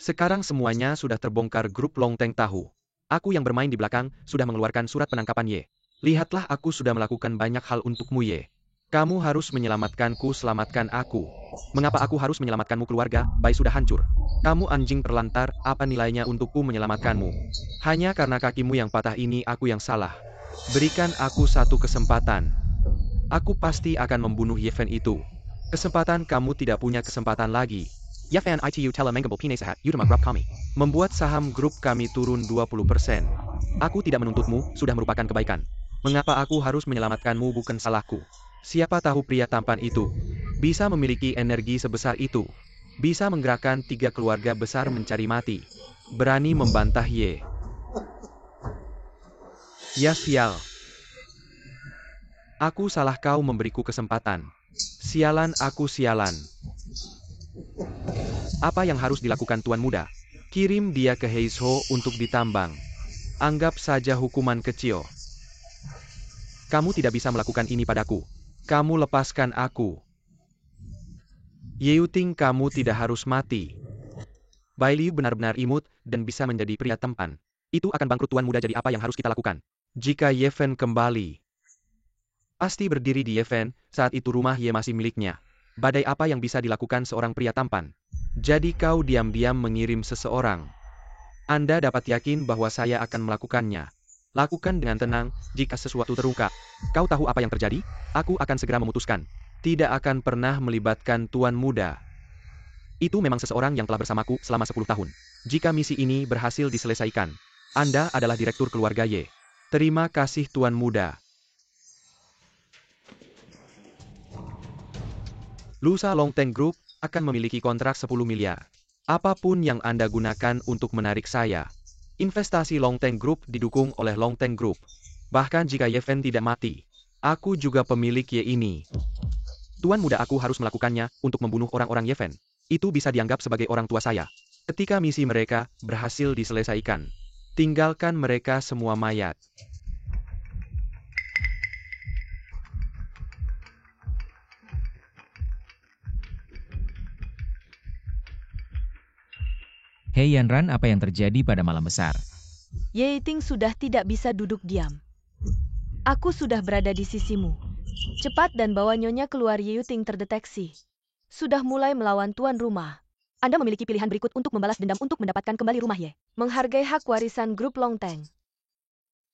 Sekarang semuanya sudah terbongkar, grup Longteng tahu. Aku yang bermain di belakang sudah mengeluarkan surat penangkapan Ye. Lihatlah, aku sudah melakukan banyak hal untukmu Ye. Kamu harus menyelamatkanku, selamatkan aku. Mengapa aku harus menyelamatkanmu? Keluarga Bai sudah hancur. Kamu anjing terlantar, apa nilainya untukku menyelamatkanmu? Hanya karena kakimu yang patah ini aku yang salah. Berikan aku 1 kesempatan. Aku pasti akan membunuh Ye Fen itu. Kesempatan, kamu tidak punya kesempatan lagi. Ye Fen itu telah mengambil pinasahat utama grup kami. Membuat saham grup kami turun 20%. Aku tidak menuntutmu, sudah merupakan kebaikan. Mengapa aku harus menyelamatkanmu? Bukan salahku. Siapa tahu pria tampan itu Bisa memiliki energi sebesar itu. Bisa menggerakkan 3 keluarga besar mencari mati. Berani membantah Ye. Ya sial. Aku salah, kau memberiku kesempatan. Sialan, aku sialan. Apa yang harus dilakukan Tuan Muda? Kirim dia ke Heizhou untuk ditambang. Anggap saja hukuman kecil. Kamu tidak bisa melakukan ini padaku. Kamu lepaskan aku. Ye Yuting, kamu tidak harus mati. Bai Liu benar-benar imut dan bisa menjadi pria tampan. Itu akan bangkrut Tuan Muda, jadi apa yang harus kita lakukan? Jika Ye Fen kembali, pasti berdiri di Ye Fen, saat itu rumah Ye masih miliknya. Badai, apa yang bisa dilakukan seorang pria tampan? Jadi kau diam-diam mengirim seseorang. Anda dapat yakin bahwa saya akan melakukannya. Lakukan dengan tenang, jika sesuatu terungkap. Kau tahu apa yang terjadi? Aku akan segera memutuskan. Tidak akan pernah melibatkan Tuan Muda. Itu memang seseorang yang telah bersamaku selama 10 tahun. Jika misi ini berhasil diselesaikan, Anda adalah direktur keluarga Ye. Terima kasih Tuan Muda. Lusa Longteng Group akan memiliki kontrak 10 miliar. Apapun yang Anda gunakan untuk menarik saya. Investasi Longteng Group didukung oleh Longteng Group. Bahkan jika Ye Fen tidak mati, aku juga pemilik Ye ini. Tuan Muda, aku harus melakukannya untuk membunuh orang-orang Ye Fen. Itu bisa dianggap sebagai orang tua saya. Ketika misi mereka berhasil diselesaikan, tinggalkan mereka semua mayat. Hei Yanran, apa yang terjadi pada malam besar? Ye Yuting sudah tidak bisa duduk diam. Aku sudah berada di sisimu. Cepat dan bawa Nyonya keluar. Ye Yuting terdeteksi. Sudah mulai melawan tuan rumah. Anda memiliki pilihan berikut untuk membalas dendam untuk mendapatkan kembali rumah Ye. Menghargai hak warisan grup Longteng.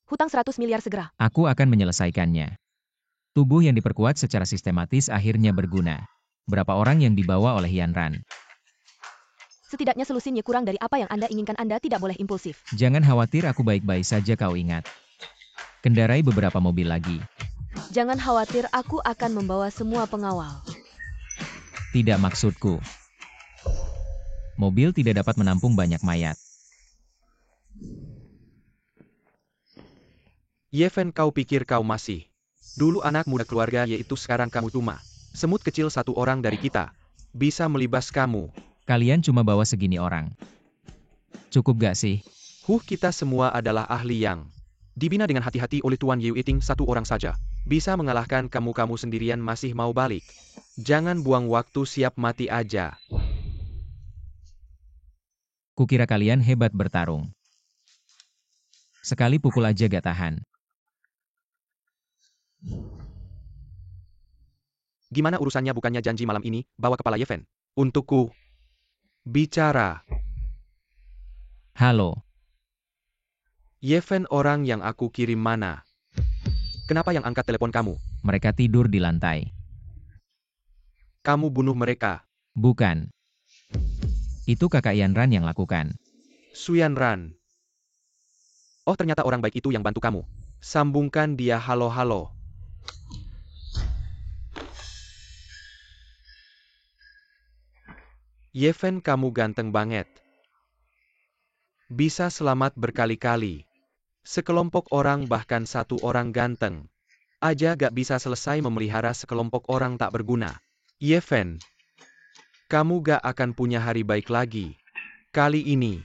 Hutang 100 miliar segera. Aku akan menyelesaikannya. Tubuh yang diperkuat secara sistematis akhirnya berguna. Berapa orang yang dibawa oleh Yanran? Setidaknya selusin Ye kurang dari apa yang Anda inginkan. Anda tidak boleh impulsif. Jangan khawatir, aku baik-baik saja, kau ingat. Kendarai beberapa mobil lagi. Jangan khawatir, aku akan membawa semua pengawal. Tidak, maksudku. Mobil tidak dapat menampung banyak mayat. Ye Fen, kau pikir kau masih dulu anak muda keluarga, yaitu sekarang kamu cuma semut kecil satu orang dari kita. Bisa melibas kamu. Kalian cuma bawa segini orang. Cukup gak sih? Kita semua adalah ahli yang dibina dengan hati-hati oleh Tuan Ye Yuting. Satu orang saja bisa mengalahkan kamu sendirian masih mau balik. Jangan buang waktu, siap mati aja. Kukira kalian hebat bertarung. Sekali pukul aja gak tahan. Gimana urusannya? Bukannya janji malam ini bawa kepala Ye Fen untukku bicara. Halo. Ye Fen orang yang aku kirim mana? Kenapa yang angkat telepon kamu? Mereka tidur di lantai. Kamu bunuh mereka? Bukan. Itu kakak Yanran yang lakukan. Suyanran. Oh, ternyata orang baik itu yang bantu kamu. Sambungkan dia. Halo. Ye Fen, kamu ganteng banget. Bisa selamat berkali-kali. Sekelompok orang, bahkan satu orang ganteng aja gak bisa selesai memelihara sekelompok orang tak berguna. Ye Fen, kamu gak akan punya hari baik lagi. Kali ini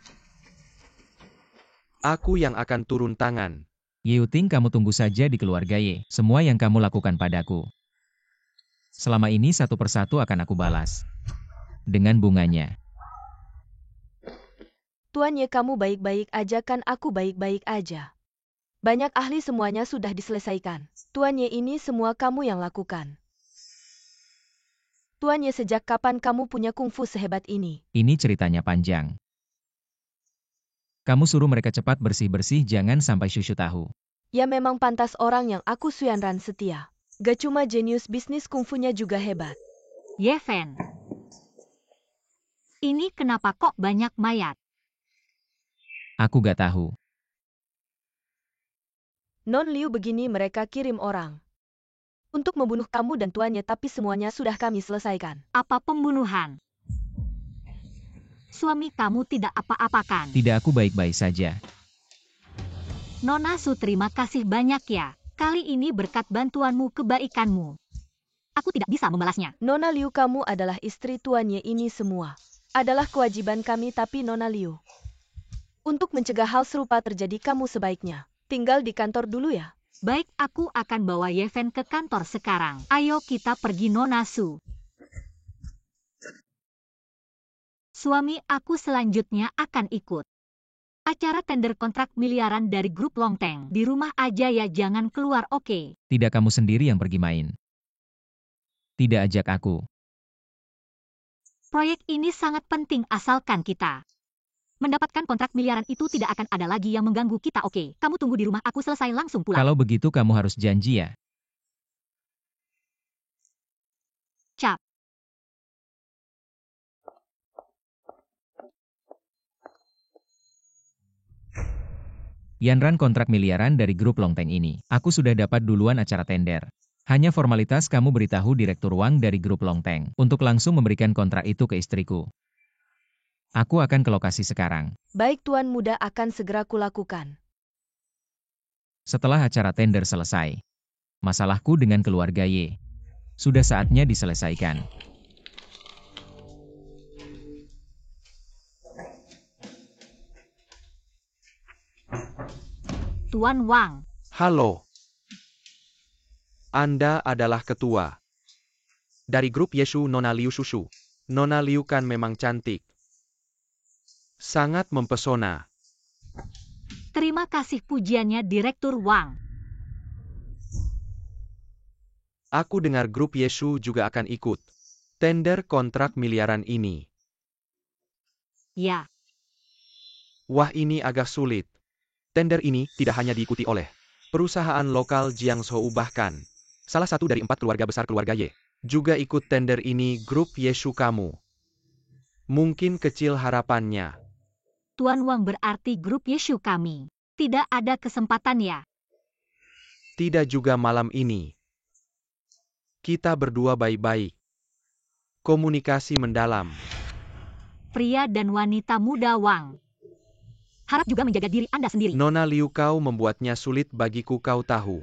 aku yang akan turun tangan. Ye Yuting, kamu tunggu saja di keluarga Ye. Semua yang kamu lakukan padaku selama ini satu persatu akan aku balas. Dengan bunganya. Tuan Ye, kamu baik-baik aja kan? Aku baik-baik aja. Banyak ahli, semuanya sudah diselesaikan. Tuan Ye, ini semua kamu yang lakukan. Tuan Ye, sejak kapan kamu punya kungfu sehebat ini? Ini ceritanya panjang. Kamu suruh mereka cepat bersih-bersih, jangan sampai Shushu tahu. Ya, memang pantas orang yang aku Suyanran setia. Gak cuma jenius bisnis, kungfunya juga hebat. Ye Fen. Ini kenapa kok banyak mayat? Aku gak tahu. Non Liu, begini mereka kirim orang. untuk membunuh kamu dan tuannya, tapi semuanya sudah kami selesaikan. Apa pembunuhan? Suami kamu tidak apa-apakan. Tidak, aku baik-baik saja. Nona Su, terima kasih banyak ya. Kali ini berkat bantuanmu, kebaikanmu, aku tidak bisa membalasnya. Nona Liu, kamu adalah istri tuannya, ini semua adalah kewajiban kami, tapi Nona Liu, untuk mencegah hal serupa terjadi, kamu sebaiknya tinggal di kantor dulu ya. Baik, aku akan bawa Yeven ke kantor sekarang. Ayo kita pergi, Nona Su. Suami aku selanjutnya akan ikut acara tender kontrak miliaran dari grup Longteng. Di rumah aja ya, jangan keluar, oke? Tidak, kamu sendiri yang pergi main. Tidak ajak aku. Proyek ini sangat penting, asalkan kita mendapatkan kontrak miliaran itu tidak akan ada lagi yang mengganggu kita, oke? Kamu tunggu di rumah, aku selesai langsung pulang. Kalau begitu kamu harus janji ya. Cap. Yanran, kontrak miliaran dari grup Longteng ini. Aku sudah dapat duluan acara tender. Hanya formalitas kamu beritahu Direktur Wang dari grup Longteng untuk langsung memberikan kontrak itu ke istriku. Aku akan ke lokasi sekarang. Baik Tuan Muda, akan segera kulakukan. Setelah acara tender selesai, masalahku dengan keluarga Ye sudah saatnya diselesaikan. Tuan Wang. Halo. Anda adalah ketua dari grup Yesu Nona Liu Susu. Nona Liu kan memang cantik. Sangat mempesona. Terima kasih pujiannya, Direktur Wang. Aku dengar grup Yesu juga akan ikut tender kontrak miliaran ini. Ya. Wah, ini agak sulit. Tender ini tidak hanya diikuti oleh perusahaan lokal Jiangsu, bahkan salah satu dari 4 keluarga besar keluarga Ye juga ikut tender ini. Grup Yesu kamu mungkin kecil harapannya. Tuan Wang, berarti grup Yesu kami tidak ada kesempatan ya? Tidak juga malam ini. Kita berdua baik-baik. Komunikasi mendalam. Pria dan wanita muda Wang, harap juga menjaga diri Anda sendiri. Nona Liu, kau membuatnya sulit bagiku, kau tahu.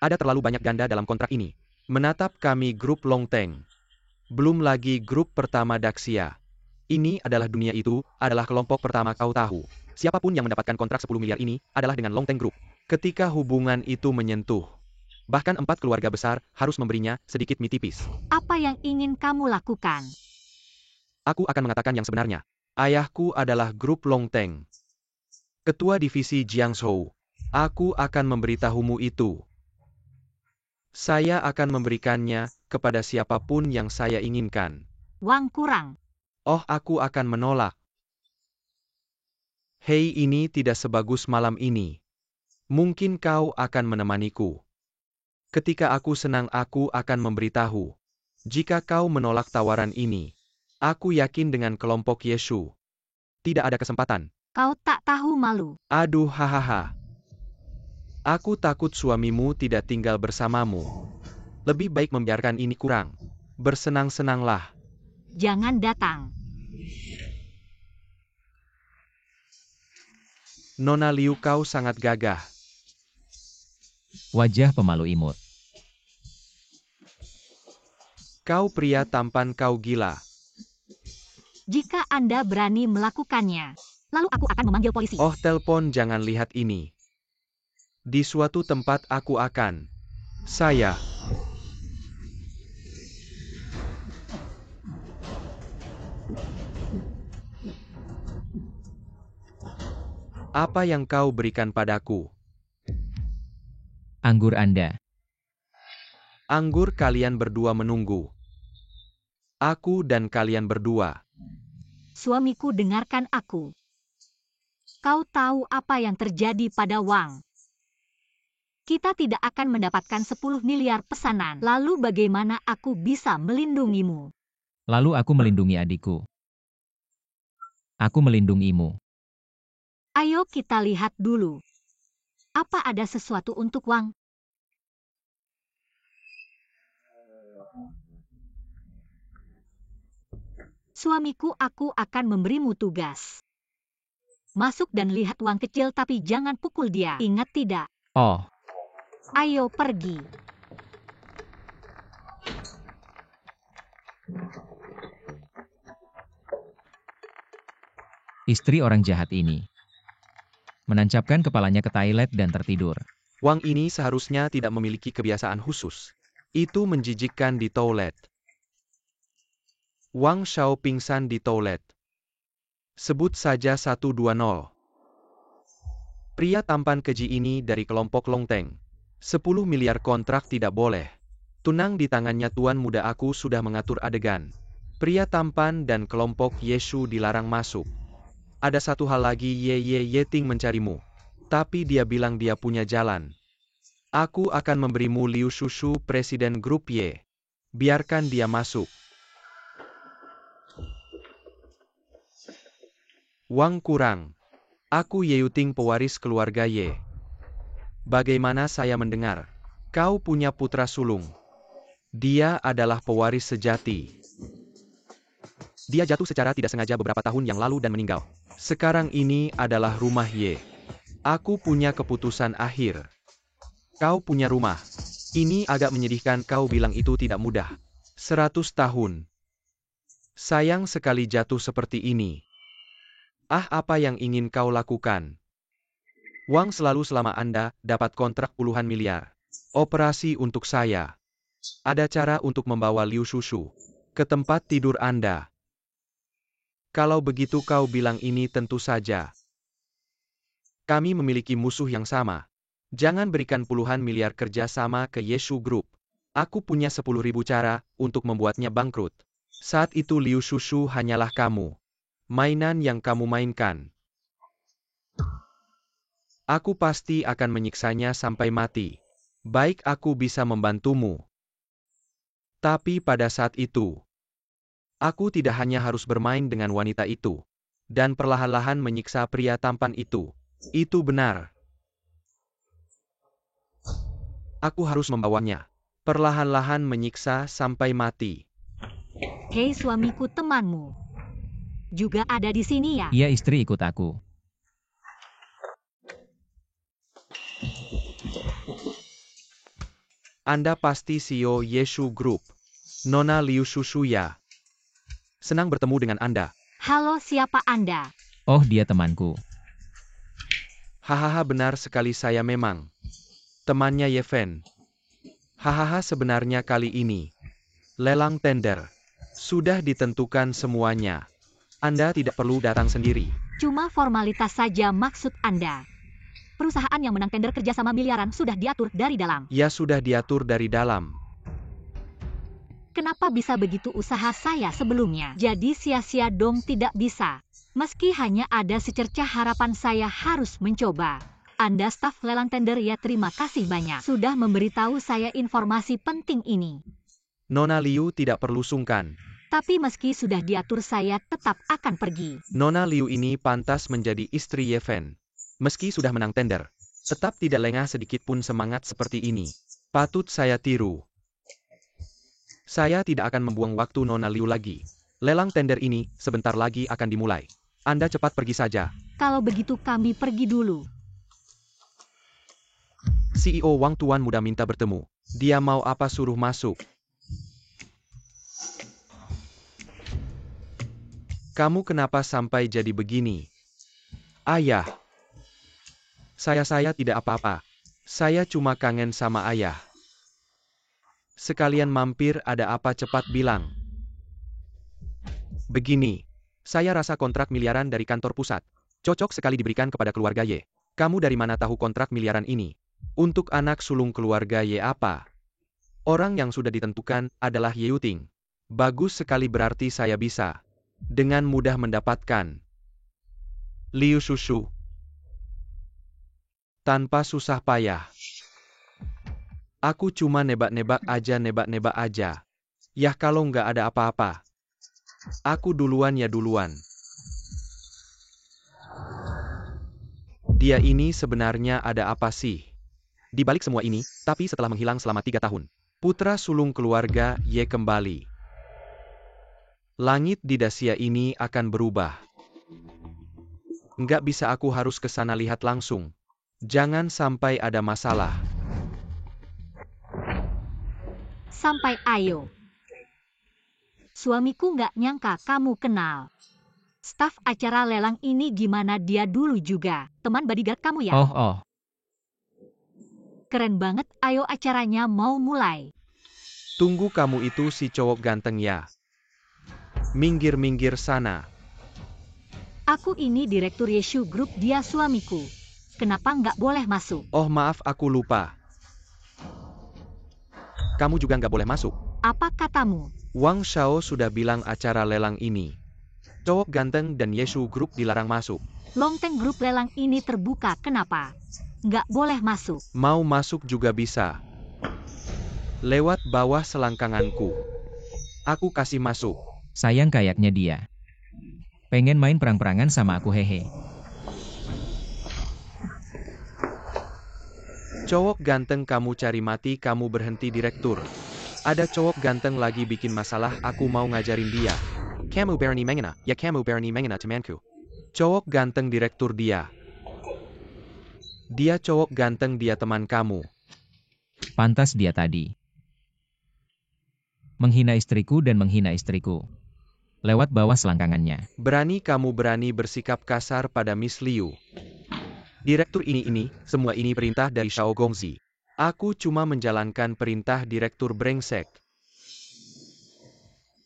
Ada terlalu banyak ganda dalam kontrak ini. Menatap kami grup Longteng. Belum lagi grup pertama Daxia. Ini adalah dunia, itu adalah kelompok pertama, kau tahu. Siapapun yang mendapatkan kontrak 10 miliar ini adalah dengan Longteng Group. Ketika hubungan itu menyentuh, bahkan 4 keluarga besar harus memberinya sedikit mie tipis. Apa yang ingin kamu lakukan? Aku akan mengatakan yang sebenarnya. Ayahku adalah grup Longteng, ketua divisi Jiangsu. Aku akan memberitahumu itu. Saya akan memberikannya kepada siapapun yang saya inginkan. Wang kurang. Oh, aku akan menolak. Hei, ini tidak sebagus malam ini. Mungkin kau akan menemaniku. Ketika aku senang, aku akan memberitahu. Jika kau menolak tawaran ini, aku yakin dengan kelompok Yesu tidak ada kesempatan. Kau tak tahu malu. Aduh, hahaha. Aku takut suamimu tidak tinggal bersamamu. Lebih baik membiarkan ini kurang. Bersenang-senanglah. Jangan datang. Nona Liu, kau sangat gagah. Wajah pemalu imut. Kau pria tampan, kau gila. Jika Anda berani melakukannya, lalu aku akan memanggil polisi. Oh, telepon, jangan lihat ini. Di suatu tempat aku akan. Saya. Apa yang kau berikan padaku? Anggur Anda. Anggur kalian berdua menunggu. Aku dan kalian berdua. Suamiku, dengarkan aku. Kau tahu apa yang terjadi pada Wang? Kita tidak akan mendapatkan 10 miliar pesanan. Lalu bagaimana aku bisa melindungimu? Lalu aku melindungi adikku. Aku melindungimu. Ayo kita lihat dulu. Apa ada sesuatu untuk Wang? Suamiku, aku akan memberimu tugas. Masuk dan lihat uang kecil, tapi jangan pukul dia. Ingat tidak? Oh, Ayo pergi. istri orang jahat ini menancapkan kepalanya ke toilet dan tertidur. Wang ini seharusnya tidak memiliki kebiasaan khusus. Itu menjijikkan di toilet. Wang Xiao pingsan di toilet. Sebut saja 120. Pria tampan keji ini dari kelompok Longteng. 10 miliar kontrak tidak boleh. Tunang di tangannya tuan muda, aku sudah mengatur adegan. Pria tampan dan kelompok Yeshu dilarang masuk. Ada satu hal lagi, Yeting mencarimu. Tapi dia bilang dia punya jalan. Aku akan memberimu Liu Shushu, presiden grup Y. Biarkan dia masuk. Wang kurang. Aku Yeyuting, pewaris keluarga Y. Bagaimana saya mendengar? Kau punya putra sulung. Dia adalah pewaris sejati. Dia jatuh secara tidak sengaja beberapa tahun yang lalu dan meninggal. Sekarang ini adalah rumah Y. Aku punya keputusan akhir. Kau punya rumah. Ini agak menyedihkan, kau bilang itu tidak mudah. 100 tahun. Sayang sekali jatuh seperti ini. Apa yang ingin kau lakukan? Wang selalu selama Anda dapat kontrak puluhan miliar. Operasi untuk saya. Ada cara untuk membawa Liu Shushu ke tempat tidur Anda. Kalau begitu kau bilang ini, tentu saja. Kami memiliki musuh yang sama. Jangan berikan puluhan miliar kerja sama ke Yeshu Group. Aku punya 10.000 cara untuk membuatnya bangkrut. Saat itu Liu Shushu hanyalah kamu. Mainan yang kamu mainkan. Aku pasti akan menyiksanya sampai mati. Baik, aku bisa membantumu. Tapi pada saat itu, aku tidak hanya harus bermain dengan wanita itu, dan perlahan-lahan menyiksa pria tampan itu. Itu benar. Aku harus membawanya. Perlahan-lahan menyiksa sampai mati. Hei suamiku, temanmu juga ada di sini ya? Iya, istri ikut aku. Anda pasti CEO Yeshu Group. Nona Liu Shushu ya. Senang bertemu dengan Anda. Halo, siapa Anda? Oh, dia temanku. Hahaha, benar sekali, saya memang temannya Yefen. Hahaha, sebenarnya kali ini lelang tender sudah ditentukan semuanya. Anda tidak perlu datang sendiri. Cuma formalitas saja, maksud Anda. Perusahaan yang menang tender kerjasama miliaran sudah diatur dari dalam. Ya, sudah diatur dari dalam. Kenapa bisa begitu usaha saya sebelumnya? Jadi sia-sia dong, tidak bisa. Meski hanya ada secercah harapan, saya harus mencoba. Anda staf lelang tender ya, terima kasih banyak. Sudah memberitahu saya informasi penting ini. Nona Liu tidak perlu sungkan. Tapi meski sudah diatur, saya tetap akan pergi. Nona Liu ini pantas menjadi istri Yefen. Meski sudah menang tender, tetap tidak lengah sedikit pun semangat seperti ini. Patut saya tiru. Saya tidak akan membuang waktu Nona Liu lagi. Lelang tender ini sebentar lagi akan dimulai. Anda cepat pergi saja. Kalau begitu kami pergi dulu. CEO Wang, tuan muda minta bertemu. Dia mau apa, suruh masuk. Kamu kenapa sampai jadi begini? Ayah. Saya tidak apa-apa. Saya cuma kangen sama ayah. Sekalian mampir, ada apa, cepat bilang. Begini. Saya rasa kontrak miliaran dari kantor pusat cocok sekali diberikan kepada keluarga Y. Kamu dari mana tahu kontrak miliaran ini? Untuk anak sulung keluarga Y apa? Orang yang sudah ditentukan adalah Yeyuting. Bagus sekali, berarti saya bisa dengan mudah mendapatkan Liu Shushu tanpa susah payah. Aku cuma nebak-nebak aja. Yah, kalau nggak ada apa-apa, aku duluan ya duluan. Dia ini sebenarnya ada apa sih di balik semua ini? Tapi setelah menghilang selama 3 tahun, Putra sulung keluarga Ye kembali. Langit di Dacia ini akan berubah. Nggak bisa, aku harus ke sana lihat langsung. Jangan sampai ada masalah. Sampai ayo. Suamiku nggak nyangka kamu kenal. Staf acara lelang ini gimana, dia dulu juga teman bodyguard kamu ya? Oh. Keren banget, ayo acaranya mau mulai. Tunggu, kamu itu si cowok ganteng ya? Minggir-minggir sana. Aku ini Direktur Yeshu Group, dia suamiku. Kenapa nggak boleh masuk? Oh maaf, aku lupa. Kamu juga nggak boleh masuk. Apa katamu? Wang Shao sudah bilang acara lelang ini cowok ganteng dan Yeshu Group dilarang masuk. Longteng Group lelang ini terbuka, kenapa nggak boleh masuk? Mau masuk juga bisa. Lewat bawah selangkanganku. Aku kasih masuk. Sayang, kayaknya dia pengen main perang-perangan sama aku, hehe. Cowok ganteng, kamu cari mati, kamu berhenti direktur. Ada cowok ganteng lagi bikin masalah, aku mau ngajarin dia. Kamu berani menghina, ya kamu berani menghina temanku. Cowok ganteng direktur dia. Dia cowok ganteng, dia teman kamu. Pantas dia tadi menghina istriku dan menghina istriku. Lewat bawah selangkangannya. Berani kamu berani bersikap kasar pada Miss Liu. Direktur ini, semua ini perintah dari Shao Gongzi. Aku cuma menjalankan perintah direktur brengsek.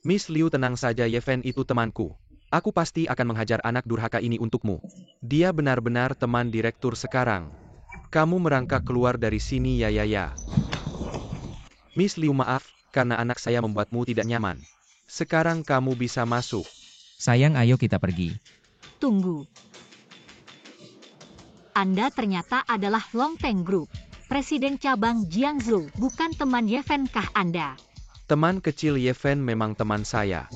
Miss Liu, tenang saja, Yeven itu temanku. Aku pasti akan menghajar anak durhaka ini untukmu. Dia benar-benar teman direktur sekarang. Kamu merangkak keluar dari sini ya. Miss Liu, maaf, karena anak saya membuatmu tidak nyaman. Sekarang kamu bisa masuk. Sayang, ayo kita pergi. Tunggu. Anda ternyata adalah Longteng Group, Presiden Cabang Jiangsu, bukan teman Yeven kah Anda? Teman kecil Yeven memang teman saya.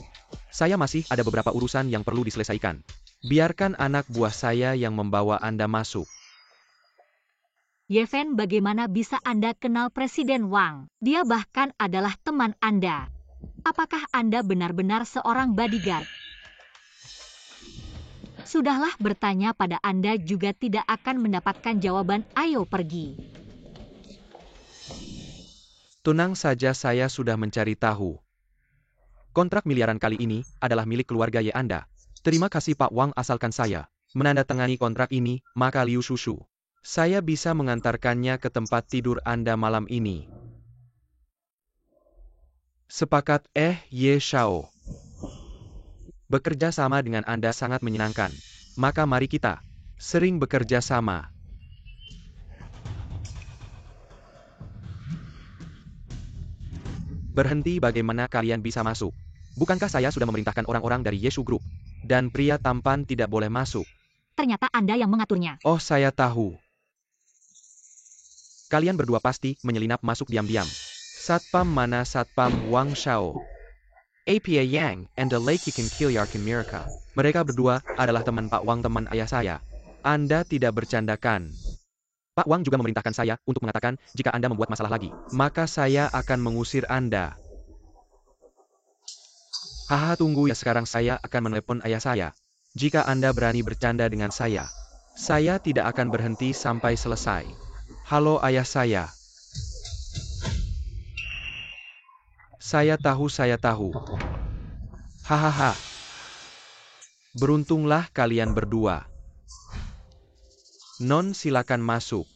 Saya masih ada beberapa urusan yang perlu diselesaikan. Biarkan anak buah saya yang membawa Anda masuk. Yeven, bagaimana bisa Anda kenal Presiden Wang? Dia bahkan adalah teman Anda. Apakah Anda benar-benar seorang bodyguard? Sudahlah, bertanya pada Anda juga tidak akan mendapatkan jawaban, ayo pergi. Tenang saja, saya sudah mencari tahu. Kontrak miliaran kali ini adalah milik keluarga Ye Anda. Terima kasih Pak Wang, asalkan saya menandatangani kontrak ini, maka Liu Shushu, saya bisa mengantarkannya ke tempat tidur Anda malam ini. Sepakat, Ye Shao. Bekerja sama dengan Anda sangat menyenangkan. Maka mari kita sering bekerja sama. Berhenti, bagaimana kalian bisa masuk? Bukankah saya sudah memerintahkan orang-orang dari Yeshu Group? Dan pria tampan tidak boleh masuk. Ternyata Anda yang mengaturnya. Oh, saya tahu. Kalian berdua pasti menyelinap masuk diam-diam. Satpam mana Satpam Wang Shao? APA Yang and the Lake Can Kill Yarkin Miraka. Mereka berdua adalah teman Pak Wang, teman ayah saya. Anda tidak bercandakan. Pak Wang juga memerintahkan saya untuk mengatakan, jika Anda membuat masalah lagi, maka saya akan mengusir Anda. Haha, tunggu ya, sekarang saya akan menelepon ayah saya. Jika Anda berani bercanda dengan saya tidak akan berhenti sampai selesai. Halo ayah saya. Saya tahu. Hahaha. Beruntunglah kalian berdua. Non, silakan masuk.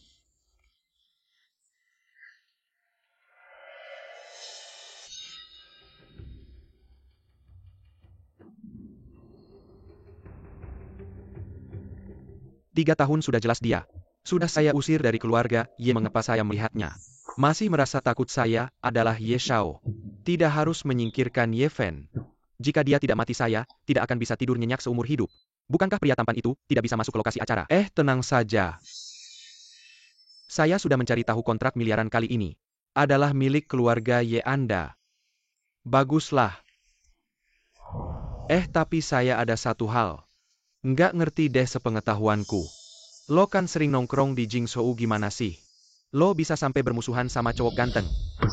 Tiga tahun sudah jelas dia. Sudah saya usir dari keluarga Ye, mengapa saya melihatnya? Masih merasa takut. Saya adalah Ye Shao. Tidak harus menyingkirkan Yeven. Jika dia tidak mati, saya tidak akan bisa tidur nyenyak seumur hidup. Bukankah pria tampan itu tidak bisa masuk ke lokasi acara? Tenang saja. Saya sudah mencari tahu, kontrak miliaran kali ini adalah milik keluarga Ye Anda. Baguslah. Tapi saya ada satu hal. Nggak ngerti deh sepengetahuanku. Lo kan sering nongkrong di Jingsou, gimana sih? Lo bisa sampai bermusuhan sama cowok ganteng.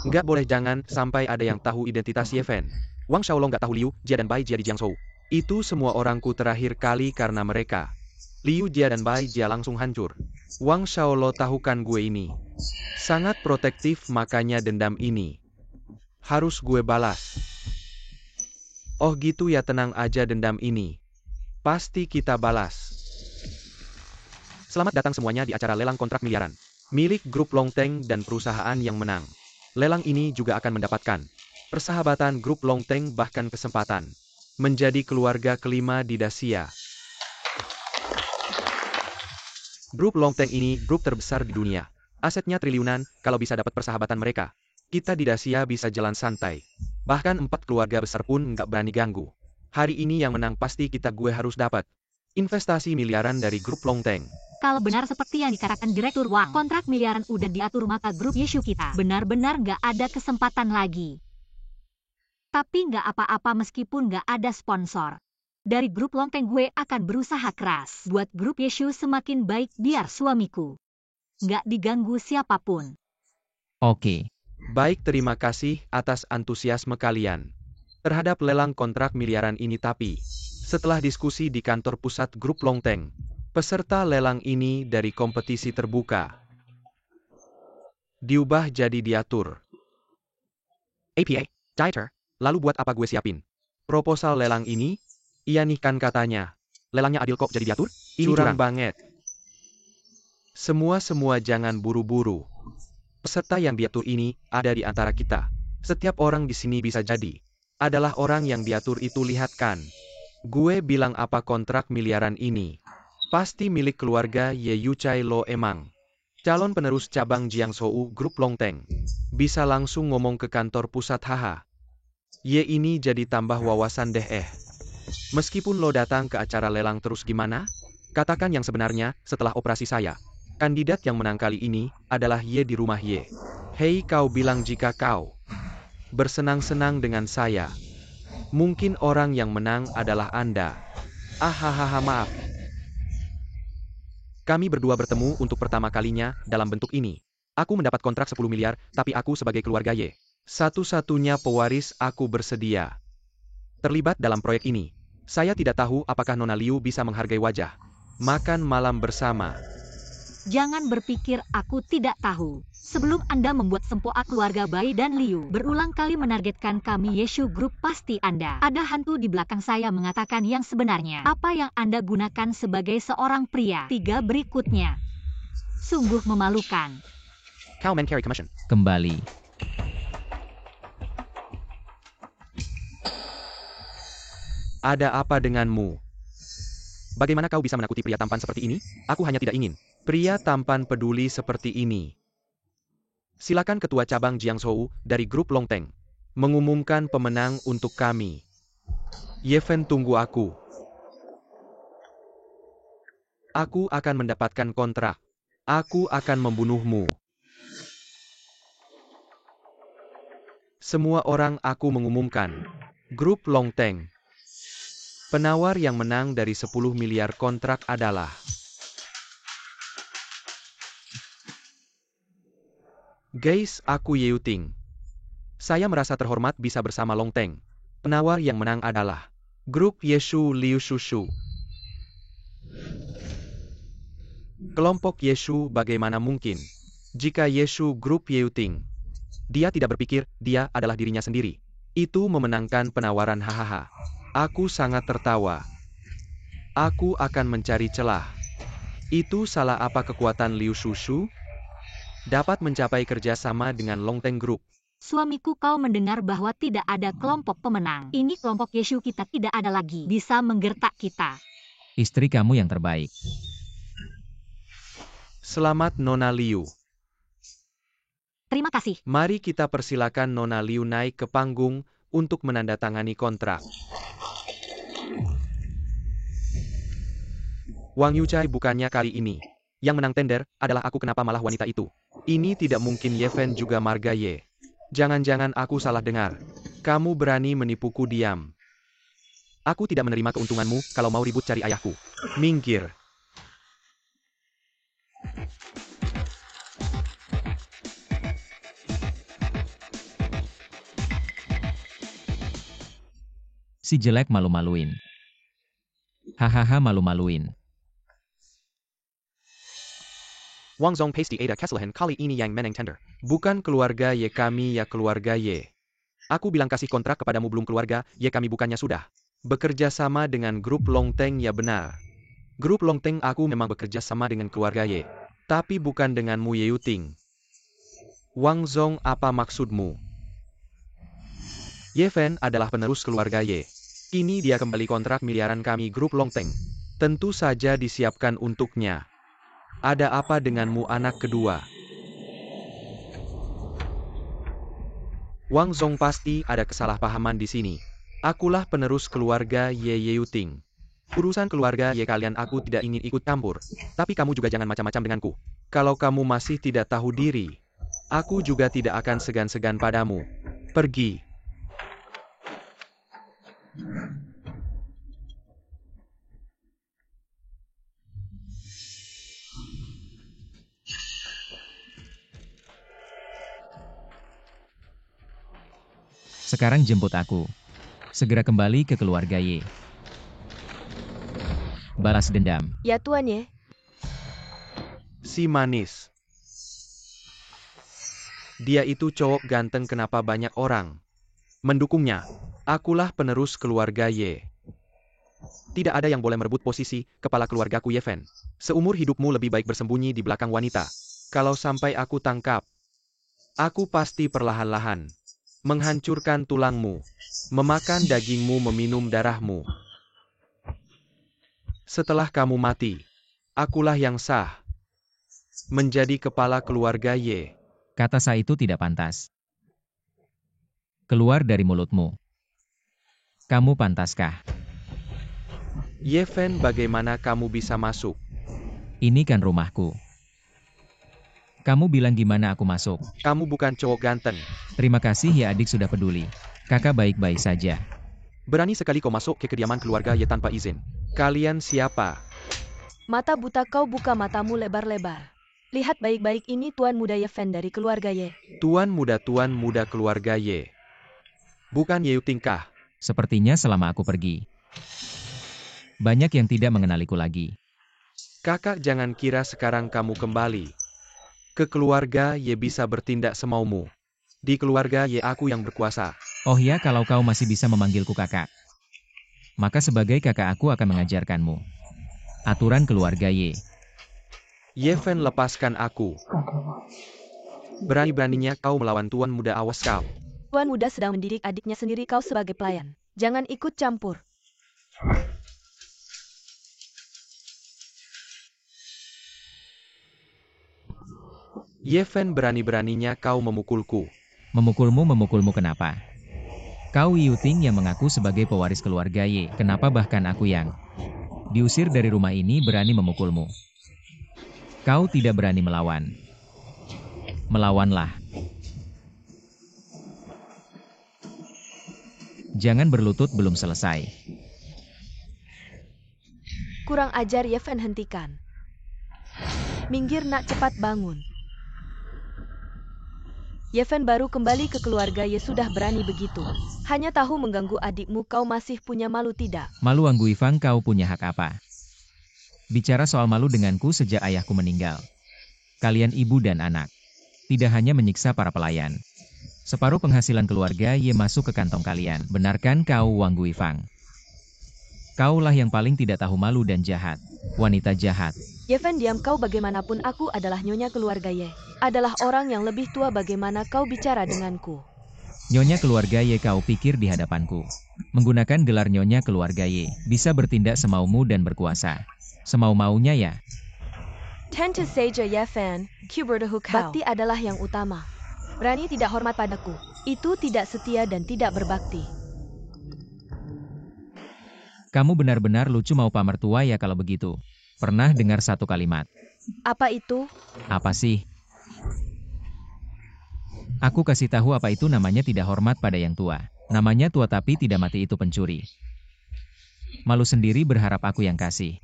Nggak boleh, jangan sampai ada yang tahu identitas Ye Fan. Wang Xiaolong nggak tahu Liu Jia dan Bai Jia di Jiangzhou. Itu semua orangku terakhir kali karena mereka. Liu Jia dan Bai Jia langsung hancur. Wang Xiaolo tahukan gue ini sangat protektif, makanya dendam ini harus gue balas. Oh gitu ya, tenang aja, dendam ini pasti kita balas. Selamat datang semuanya di acara lelang kontrak miliaran milik grup Longteng dan perusahaan yang menang. Lelang ini juga akan mendapatkan persahabatan grup Longteng, bahkan kesempatan menjadi keluarga kelima di Dacia. Grup Longteng ini grup terbesar di dunia. Asetnya triliunan, kalau bisa dapat persahabatan mereka, kita di Dacia bisa jalan santai. Bahkan 4 keluarga besar pun nggak berani ganggu. Hari ini yang menang pasti gue harus dapat investasi miliaran dari grup Longteng. Kalau benar seperti yang dikatakan Direktur Wang, kontrak miliaran udah diatur, maka grup Yeshu kita benar-benar nggak ada kesempatan lagi. Tapi nggak apa-apa meskipun nggak ada sponsor. Dari grup Longteng gue akan berusaha keras buat grup Yeshu semakin baik biar suamiku nggak diganggu siapapun. Oke. Baik, terima kasih atas antusiasme kalian terhadap lelang kontrak miliaran ini. Tapi setelah diskusi di kantor pusat grup Longteng, peserta lelang ini dari kompetisi terbuka diubah jadi diatur. APA, Dieter, Lalu buat apa gue siapin proposal lelang ini? Iya nih, kan katanya lelangnya adil kok jadi diatur? Ini curang curang. banget. Semua jangan buru-buru. Peserta yang diatur ini ada di antara kita. Setiap orang di sini bisa jadi adalah orang yang diatur itu. Lihat kan, gue bilang apa, kontrak miliaran ini pasti milik keluarga Ye Yuchai. Lo emang calon penerus cabang Jiangzhou grup Longteng. Bisa langsung ngomong ke kantor pusat. Haha. Ye ini jadi tambah wawasan deh. Meskipun lo datang ke acara lelang terus, gimana? Katakan yang sebenarnya. Setelah operasi saya, kandidat yang menang kali ini adalah Ye di rumah Ye. Hei, kau bilang jika kau bersenang-senang dengan saya, mungkin orang yang menang adalah Anda. Ahahaha, maaf. Kami berdua bertemu untuk pertama kalinya dalam bentuk ini. Aku mendapat kontrak 10 miliar, tapi aku sebagai keluarga Ye, satu-satunya pewaris, aku bersedia terlibat dalam proyek ini. Saya tidak tahu apakah Nona Liu bisa menghargai wajah makan malam bersama. Jangan berpikir aku tidak tahu. Sebelum Anda membuat sempoa keluarga Bai dan Liu berulang kali menargetkan kami Yeshu Group, pasti Anda ada hantu di belakang saya mengatakan yang sebenarnya. Apa yang Anda gunakan sebagai seorang pria? 3 berikutnya sungguh memalukan. Cow men carry commission. Kembali. Ada apa denganmu? Bagaimana kau bisa menakuti pria tampan seperti ini? Aku hanya tidak ingin pria tampan peduli seperti ini. Silakan Ketua Cabang Jiangzhou dari grup Longteng mengumumkan pemenang untuk kami. Ye Fan, tunggu aku. Aku akan mendapatkan kontrak. Aku akan membunuhmu. Semua orang, aku mengumumkan. Grup Longteng. Penawar yang menang dari 10 miliar kontrak adalah Guys, aku Ye Yuting. Saya merasa terhormat bisa bersama Longteng. Penawar yang menang adalah grup Yeshu Liu Shushu. Kelompok Yeshu, bagaimana mungkin jika Yeshu grup Ye Yuting? Dia tidak berpikir dia adalah dirinya sendiri. Itu memenangkan penawaran. Hahaha. Aku sangat tertawa. Aku akan mencari celah. Itu salah apa kekuatan Liu Shushu dapat mencapai kerjasama dengan Longteng Group? Suamiku, kau mendengar bahwa tidak ada kelompok pemenang. Ini kelompok Yeshu kita tidak ada lagi bisa menggertak kita. Istri kamu yang terbaik. Selamat Nona Liu. Terima kasih. Mari kita persilakan Nona Liu naik ke panggung untuk menandatangani kontrak. Wang Yuchai, bukannya kali ini yang menang tender adalah aku, kenapa malah wanita itu? Ini tidak mungkin. Ye Fan juga marga Ye. Jangan-jangan aku salah dengar. Kamu berani menipuku? Diam. Aku tidak menerima keuntunganmu. Kalau mau ribut cari ayahku. Minggir. Si jelek malu-maluin. Hahaha malu-maluin. Wang Zong Pasty Ada Kesalahan Kali Ini Yang Meneng Tender. Bukan keluarga Ye kami ya keluarga Ye. Aku bilang kasih kontrak kepadamu belum keluarga, Ye kami bukannya sudah. Bekerja sama dengan grup Longteng ya benar. Grup Longteng aku memang bekerja sama dengan keluarga Ye. Tapi bukan denganmu Ye Yuting. Wang Zong apa maksudmu? Ye Fen adalah penerus keluarga Ye. Kini dia kembali kontrak miliaran kami grup Longteng. Tentu saja disiapkan untuknya. Ada apa denganmu anak kedua? Wang Zong pasti ada kesalahpahaman di sini. Akulah penerus keluarga Ye Yuting. Urusan keluarga Ye kalian aku tidak ingin ikut campur. Tapi kamu juga jangan macam-macam denganku. Kalau kamu masih tidak tahu diri, aku juga tidak akan segan-segan padamu. Pergi. Sekarang jemput aku. Segera kembali ke keluarga Ye. Balas dendam. Ya Tuan Ye. Si manis. Dia itu cowok ganteng kenapa banyak orang mendukungnya. Akulah penerus keluarga Ye. Tidak ada yang boleh merebut posisi kepala keluargaku Ye Fen. Seumur hidupmu lebih baik bersembunyi di belakang wanita. Kalau sampai aku tangkap, aku pasti perlahan-lahan menghancurkan tulangmu, memakan dagingmu, meminum darahmu. Setelah kamu mati, akulah yang sah menjadi kepala keluarga Ye. Kata Sa itu tidak pantas. Keluar dari mulutmu. Kamu pantaskah? Ye Fen, bagaimana kamu bisa masuk? Ini kan rumahku. Kamu bilang gimana aku masuk? Kamu bukan cowok ganteng. Terima kasih ya adik sudah peduli. Kakak baik-baik saja. Berani sekali kau masuk ke kediaman keluarga Ye tanpa izin. Kalian siapa? Mata buta kau, buka matamu lebar-lebar. Lihat baik-baik, ini Tuan Muda Ye Fen dari keluarga Ye. Tuan muda keluarga Ye. Bukan Ye Yuting kah? Sepertinya selama aku pergi, banyak yang tidak mengenaliku lagi. Kakak jangan kira sekarang kamu kembali ke keluarga Ye bisa bertindak semaumu. Di keluarga Ye aku yang berkuasa. Oh ya, kalau kau masih bisa memanggilku kakak, maka sebagai kakak aku akan mengajarkanmu aturan keluarga Ye. Ye Fen, lepaskan aku. Berani-beraninya kau melawan Tuan Muda, awas kau. Tuan Muda sedang mendidik adiknya sendiri, kau sebagai pelayan. Jangan ikut campur. Ye Fen, berani-beraninya kau memukulku. Memukulmu kenapa? Kau Yuting yang mengaku sebagai pewaris keluarga Ye, kenapa bahkan aku yang diusir dari rumah ini berani memukulmu? Kau tidak berani melawan. Melawanlah. Jangan berlutut belum selesai. Kurang ajar Ye Fen, hentikan. Minggir nak, cepat bangun. Ye Fen baru kembali ke keluarga Ye sudah berani begitu. Hanya tahu mengganggu adikmu, kau masih punya malu tidak? Malu Wang Guifang, kau punya hak apa? Bicara soal malu denganku sejak ayahku meninggal. Kalian ibu dan anak tidak hanya menyiksa para pelayan. Separuh penghasilan keluarga Ye masuk ke kantong kalian. Benarkan kau Wang Guifang? Kaulah yang paling tidak tahu malu dan jahat. Wanita jahat. Ye Fen, diam kau, bagaimanapun aku adalah nyonya keluarga Ye. Adalah orang yang lebih tua, bagaimana kau bicara denganku? Nyonya keluarga Ye, kau pikir di hadapanku menggunakan gelar nyonya keluarga Ye bisa bertindak semaumu dan berkuasa semau-maunya ya? Tentu saja Ye Fen, bakti adalah yang utama. Berani tidak hormat padaku, itu tidak setia dan tidak berbakti. Kamu benar-benar lucu, mau pamer tua ya kalau begitu. Pernah dengar satu kalimat? Apa itu? Apa sih? Aku kasih tahu apa itu namanya tidak hormat pada yang tua. Namanya tua tapi tidak mati itu pencuri. Malu sendiri berharap aku yang kasih.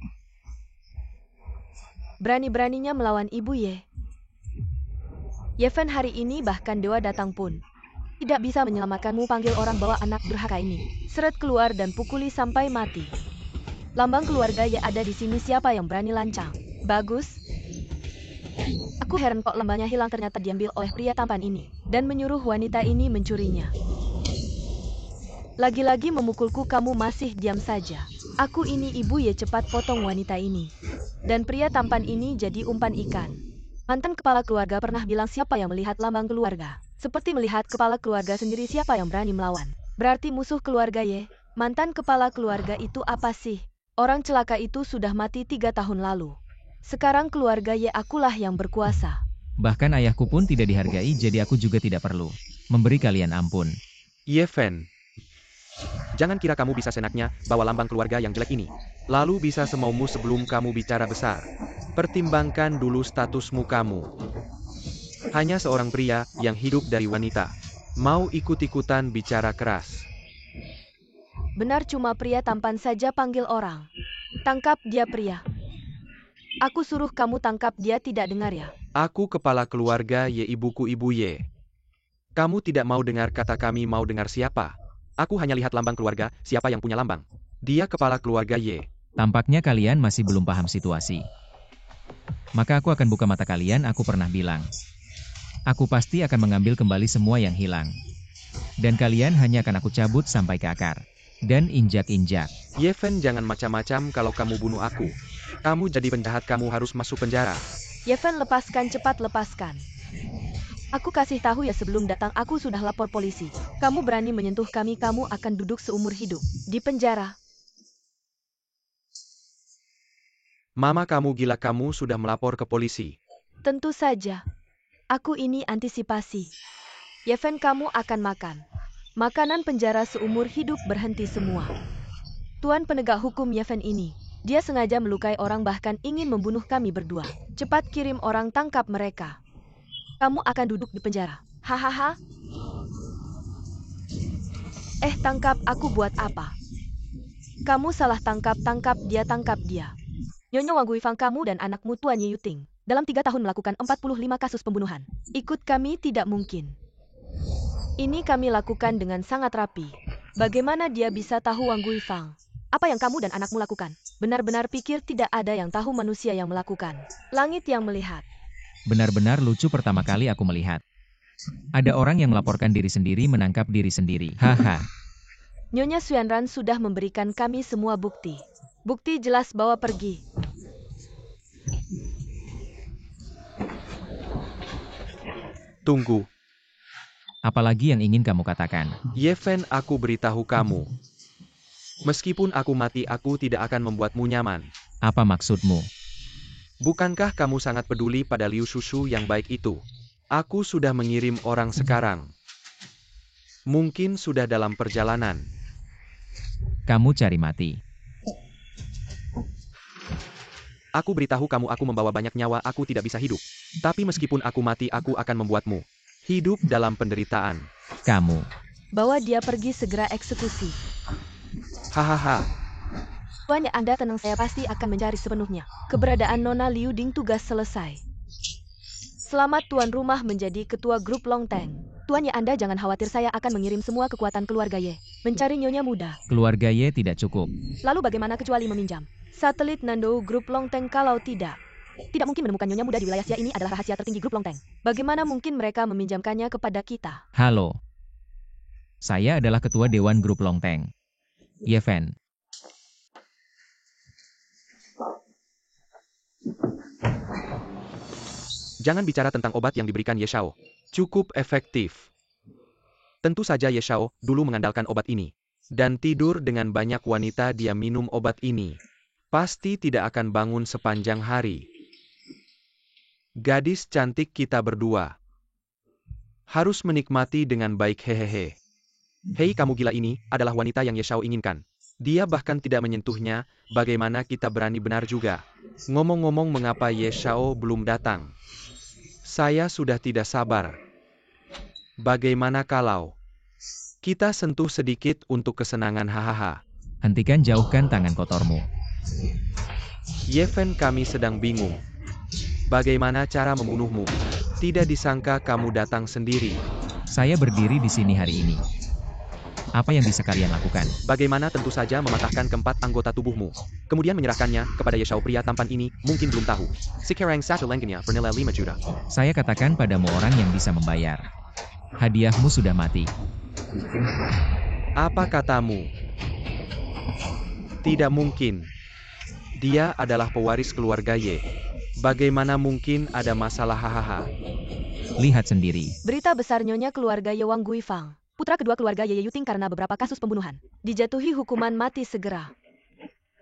Berani-beraninya melawan ibu Ye. Ye Fen, hari ini bahkan dewa datang pun Tidak bisa menyelamatkanmu, panggil orang bawa anak durhaka ini. Seret keluar dan pukuli sampai mati. Lambang keluarga Ye ada di sini, siapa yang berani lancang? Bagus. Aku heran kok lambangnya hilang, ternyata diambil oleh pria tampan ini. Dan menyuruh wanita ini mencurinya. Lagi-lagi memukulku, kamu masih diam saja. Aku ini ibu Ye, cepat potong wanita ini. Dan pria tampan ini jadi umpan ikan. Mantan kepala keluarga pernah bilang siapa yang melihat lambang keluarga. Seperti melihat kepala keluarga sendiri, siapa yang berani melawan. Berarti musuh keluarga Ye. Mantan kepala keluarga itu apa sih? Orang celaka itu sudah mati 3 tahun lalu. Sekarang keluarga Ye akulah yang berkuasa. Bahkan ayahku pun tidak dihargai, jadi aku juga tidak perlu memberi kalian ampun. Ye Fen, jangan kira kamu bisa senaknya bawa lambang keluarga yang jelek ini. Lalu bisa semaumu sebelum kamu bicara besar. Pertimbangkan dulu statusmu kamu. Hanya seorang pria yang hidup dari wanita. Mau ikut-ikutan bicara keras. Benar, cuma pria tampan saja, panggil orang. Tangkap dia, pria. Aku suruh kamu tangkap dia, tidak dengar ya? Aku kepala keluarga Ye, ibuku ibu Ye. Kamu tidak mau dengar kata kami, mau dengar siapa? Aku hanya lihat lambang keluarga, siapa yang punya lambang? Dia kepala keluarga Ye. Tampaknya kalian masih belum paham situasi. Maka aku akan buka mata kalian, aku pernah bilang. Aku pasti akan mengambil kembali semua yang hilang. Dan kalian hanya akan aku cabut sampai ke akar. Dan injak-injak. Ye Fen, jangan macam-macam, kalau kamu bunuh aku. Kamu jadi penjahat, kamu harus masuk penjara. Ye Fen, lepaskan, cepat lepaskan. Aku kasih tahu ya, sebelum datang aku sudah lapor polisi. Kamu berani menyentuh kami, kamu akan duduk seumur hidup di penjara. Mama, kamu gila, kamu sudah melapor ke polisi. Tentu saja. Aku ini antisipasi. Ye Fen, kamu akan makan. Makanan penjara seumur hidup, berhenti semua. Tuan penegak hukum Ye Fen ini. Dia sengaja melukai orang, bahkan ingin membunuh kami berdua. Cepat kirim orang, tangkap mereka. Kamu akan duduk di penjara. Hahaha. Tangkap aku buat apa? Kamu salah tangkap, tangkap dia, tangkap dia. Nyonya Wang Guifang, kamu dan anakmu Tuan Ye Yuting dalam 3 tahun melakukan 45 kasus pembunuhan. Ikut kami tidak mungkin. Ini kami lakukan dengan sangat rapi. Bagaimana dia bisa tahu, Wang Guifang? Apa yang kamu dan anakmu lakukan? Benar-benar pikir tidak ada yang tahu, manusia yang melakukan. Langit yang melihat. Benar-benar lucu, pertama kali aku melihat. Ada orang yang melaporkan diri sendiri menangkap diri sendiri. Haha. Nyonya Xuanran sudah memberikan kami semua bukti. Bukti jelas, bawa pergi. Tunggu. Apalagi yang ingin kamu katakan? Ye Fen, aku beritahu kamu. Meskipun aku mati, aku tidak akan membuatmu nyaman. Apa maksudmu? Bukankah kamu sangat peduli pada Liu Shushu yang baik itu? Aku sudah mengirim orang sekarang. Mungkin sudah dalam perjalanan. Kamu cari mati. Aku beritahu kamu, aku membawa banyak nyawa, aku tidak bisa hidup. Tapi meskipun aku mati, aku akan membuatmu hidup dalam penderitaan. Kamu. Bawa dia pergi, segera eksekusi. Hahaha. Tuan, Anda tenang, saya pasti akan mencari sepenuhnya keberadaan Nona Liu Ding. Tugas selesai. Selamat tuan rumah menjadi ketua grup Long Teng. Tuan Ye, Anda jangan khawatir, saya akan mengirim semua kekuatan keluarga Ye mencari nyonya muda. Keluarga Ye tidak cukup. Lalu bagaimana kecuali meminjam satelit Nando grup Long Teng? Kalau tidak mungkin menemukan nyonya muda di wilayah Xia. Ini adalah rahasia tertinggi grup Long Teng. Bagaimana mungkin mereka meminjamkannya kepada kita? Halo. Saya adalah ketua Dewan Grup Long Teng. Ye Fen. Jangan bicara tentang obat yang diberikan Ye Shao. Cukup efektif. Tentu saja Ye Shao dulu mengandalkan obat ini. Dan tidur dengan banyak wanita dia minum obat ini. Pasti tidak akan bangun sepanjang hari. Gadis cantik kita berdua. Harus menikmati dengan baik, hehehe. Hei, kamu gila, ini adalah wanita yang Ye Shao inginkan. Dia bahkan tidak menyentuhnya, bagaimana kita berani? Benar juga. Ngomong-ngomong, mengapa Ye Shao belum datang? Saya sudah tidak sabar. Bagaimana kalau kita sentuh sedikit untuk kesenangan? Hahaha. Hentikan, jauhkan tangan kotormu. Ye Fen, kami sedang bingung. Bagaimana cara membunuhmu? Tidak disangka kamu datang sendiri. Saya berdiri di sini hari ini. Apa yang bisa kalian lakukan? Bagaimana tentu saja mematahkan keempat anggota tubuhmu. Kemudian menyerahkannya kepada Yeshao pria tampan ini, mungkin belum tahu. Sekarang satu lengkapnya bernilai 5 juta. Saya katakan padamu orang yang bisa membayar. Hadiahmu sudah mati. Apa katamu? Tidak mungkin. Dia adalah pewaris keluarga Ye. Bagaimana mungkin ada masalah hahaha? Lihat sendiri. Berita besar Nyonya keluarga Ye Wang Guifang, putra kedua keluarga Ye Yuting karena beberapa kasus pembunuhan, dijatuhi hukuman mati segera.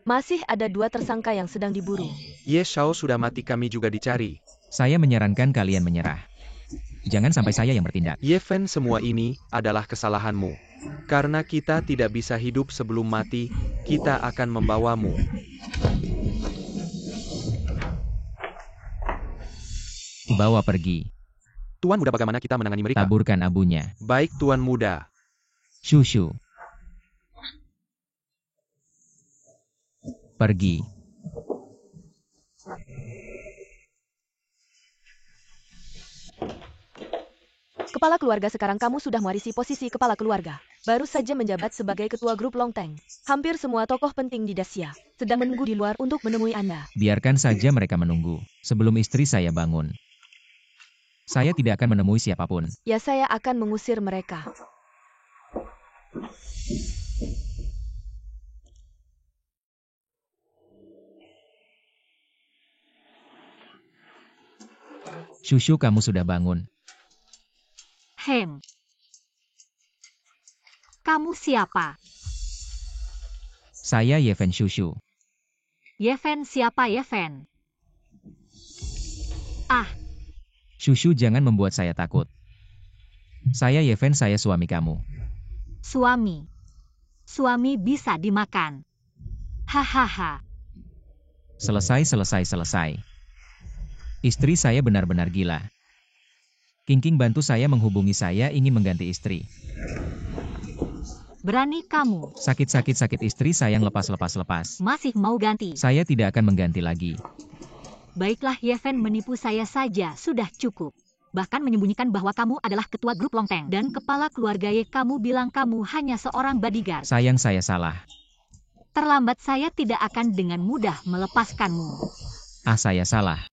Masih ada 2 tersangka yang sedang diburu. Ye Shao sudah mati, kami juga dicari. Saya menyarankan kalian menyerah. Jangan sampai saya yang bertindak. Ye Fen, semua ini adalah kesalahanmu. Karena kita tidak bisa hidup sebelum mati, kita akan membawamu. Bawa pergi. Tuan muda, bagaimana kita menangani mereka? Taburkan abunya. Baik tuan muda. Shushu. Pergi. Kepala keluarga, sekarang kamu sudah mewarisi posisi kepala keluarga. Baru saja menjabat sebagai ketua grup Longteng. Hampir semua tokoh penting di Dacia sedang menunggu di luar untuk menemui Anda. Biarkan saja mereka menunggu. Sebelum istri saya bangun. Saya tidak akan menemui siapapun. Ya, saya akan mengusir mereka. Shushu, kamu sudah bangun. Kamu siapa? Saya Ye Fen Shushu. Ye Fen siapa Ye Fen? Shushu, jangan membuat saya takut. Saya Ye Fen, saya suami kamu. Suami. Suami bisa dimakan. Hahaha. Selesai. Istri saya benar-benar gila. Kingking, bantu saya menghubungi, saya ingin mengganti istri. Berani kamu. Sakit istri sayang, lepas. Masih mau ganti? Saya tidak akan mengganti lagi. Baiklah, Ye Fen menipu saya saja sudah cukup. Bahkan menyembunyikan bahwa kamu adalah ketua grup Longteng dan kepala keluarga Ye. Kamu bilang kamu hanya seorang bodyguard. Sayang, saya salah. Terlambat, saya tidak akan dengan mudah melepaskanmu. Saya salah.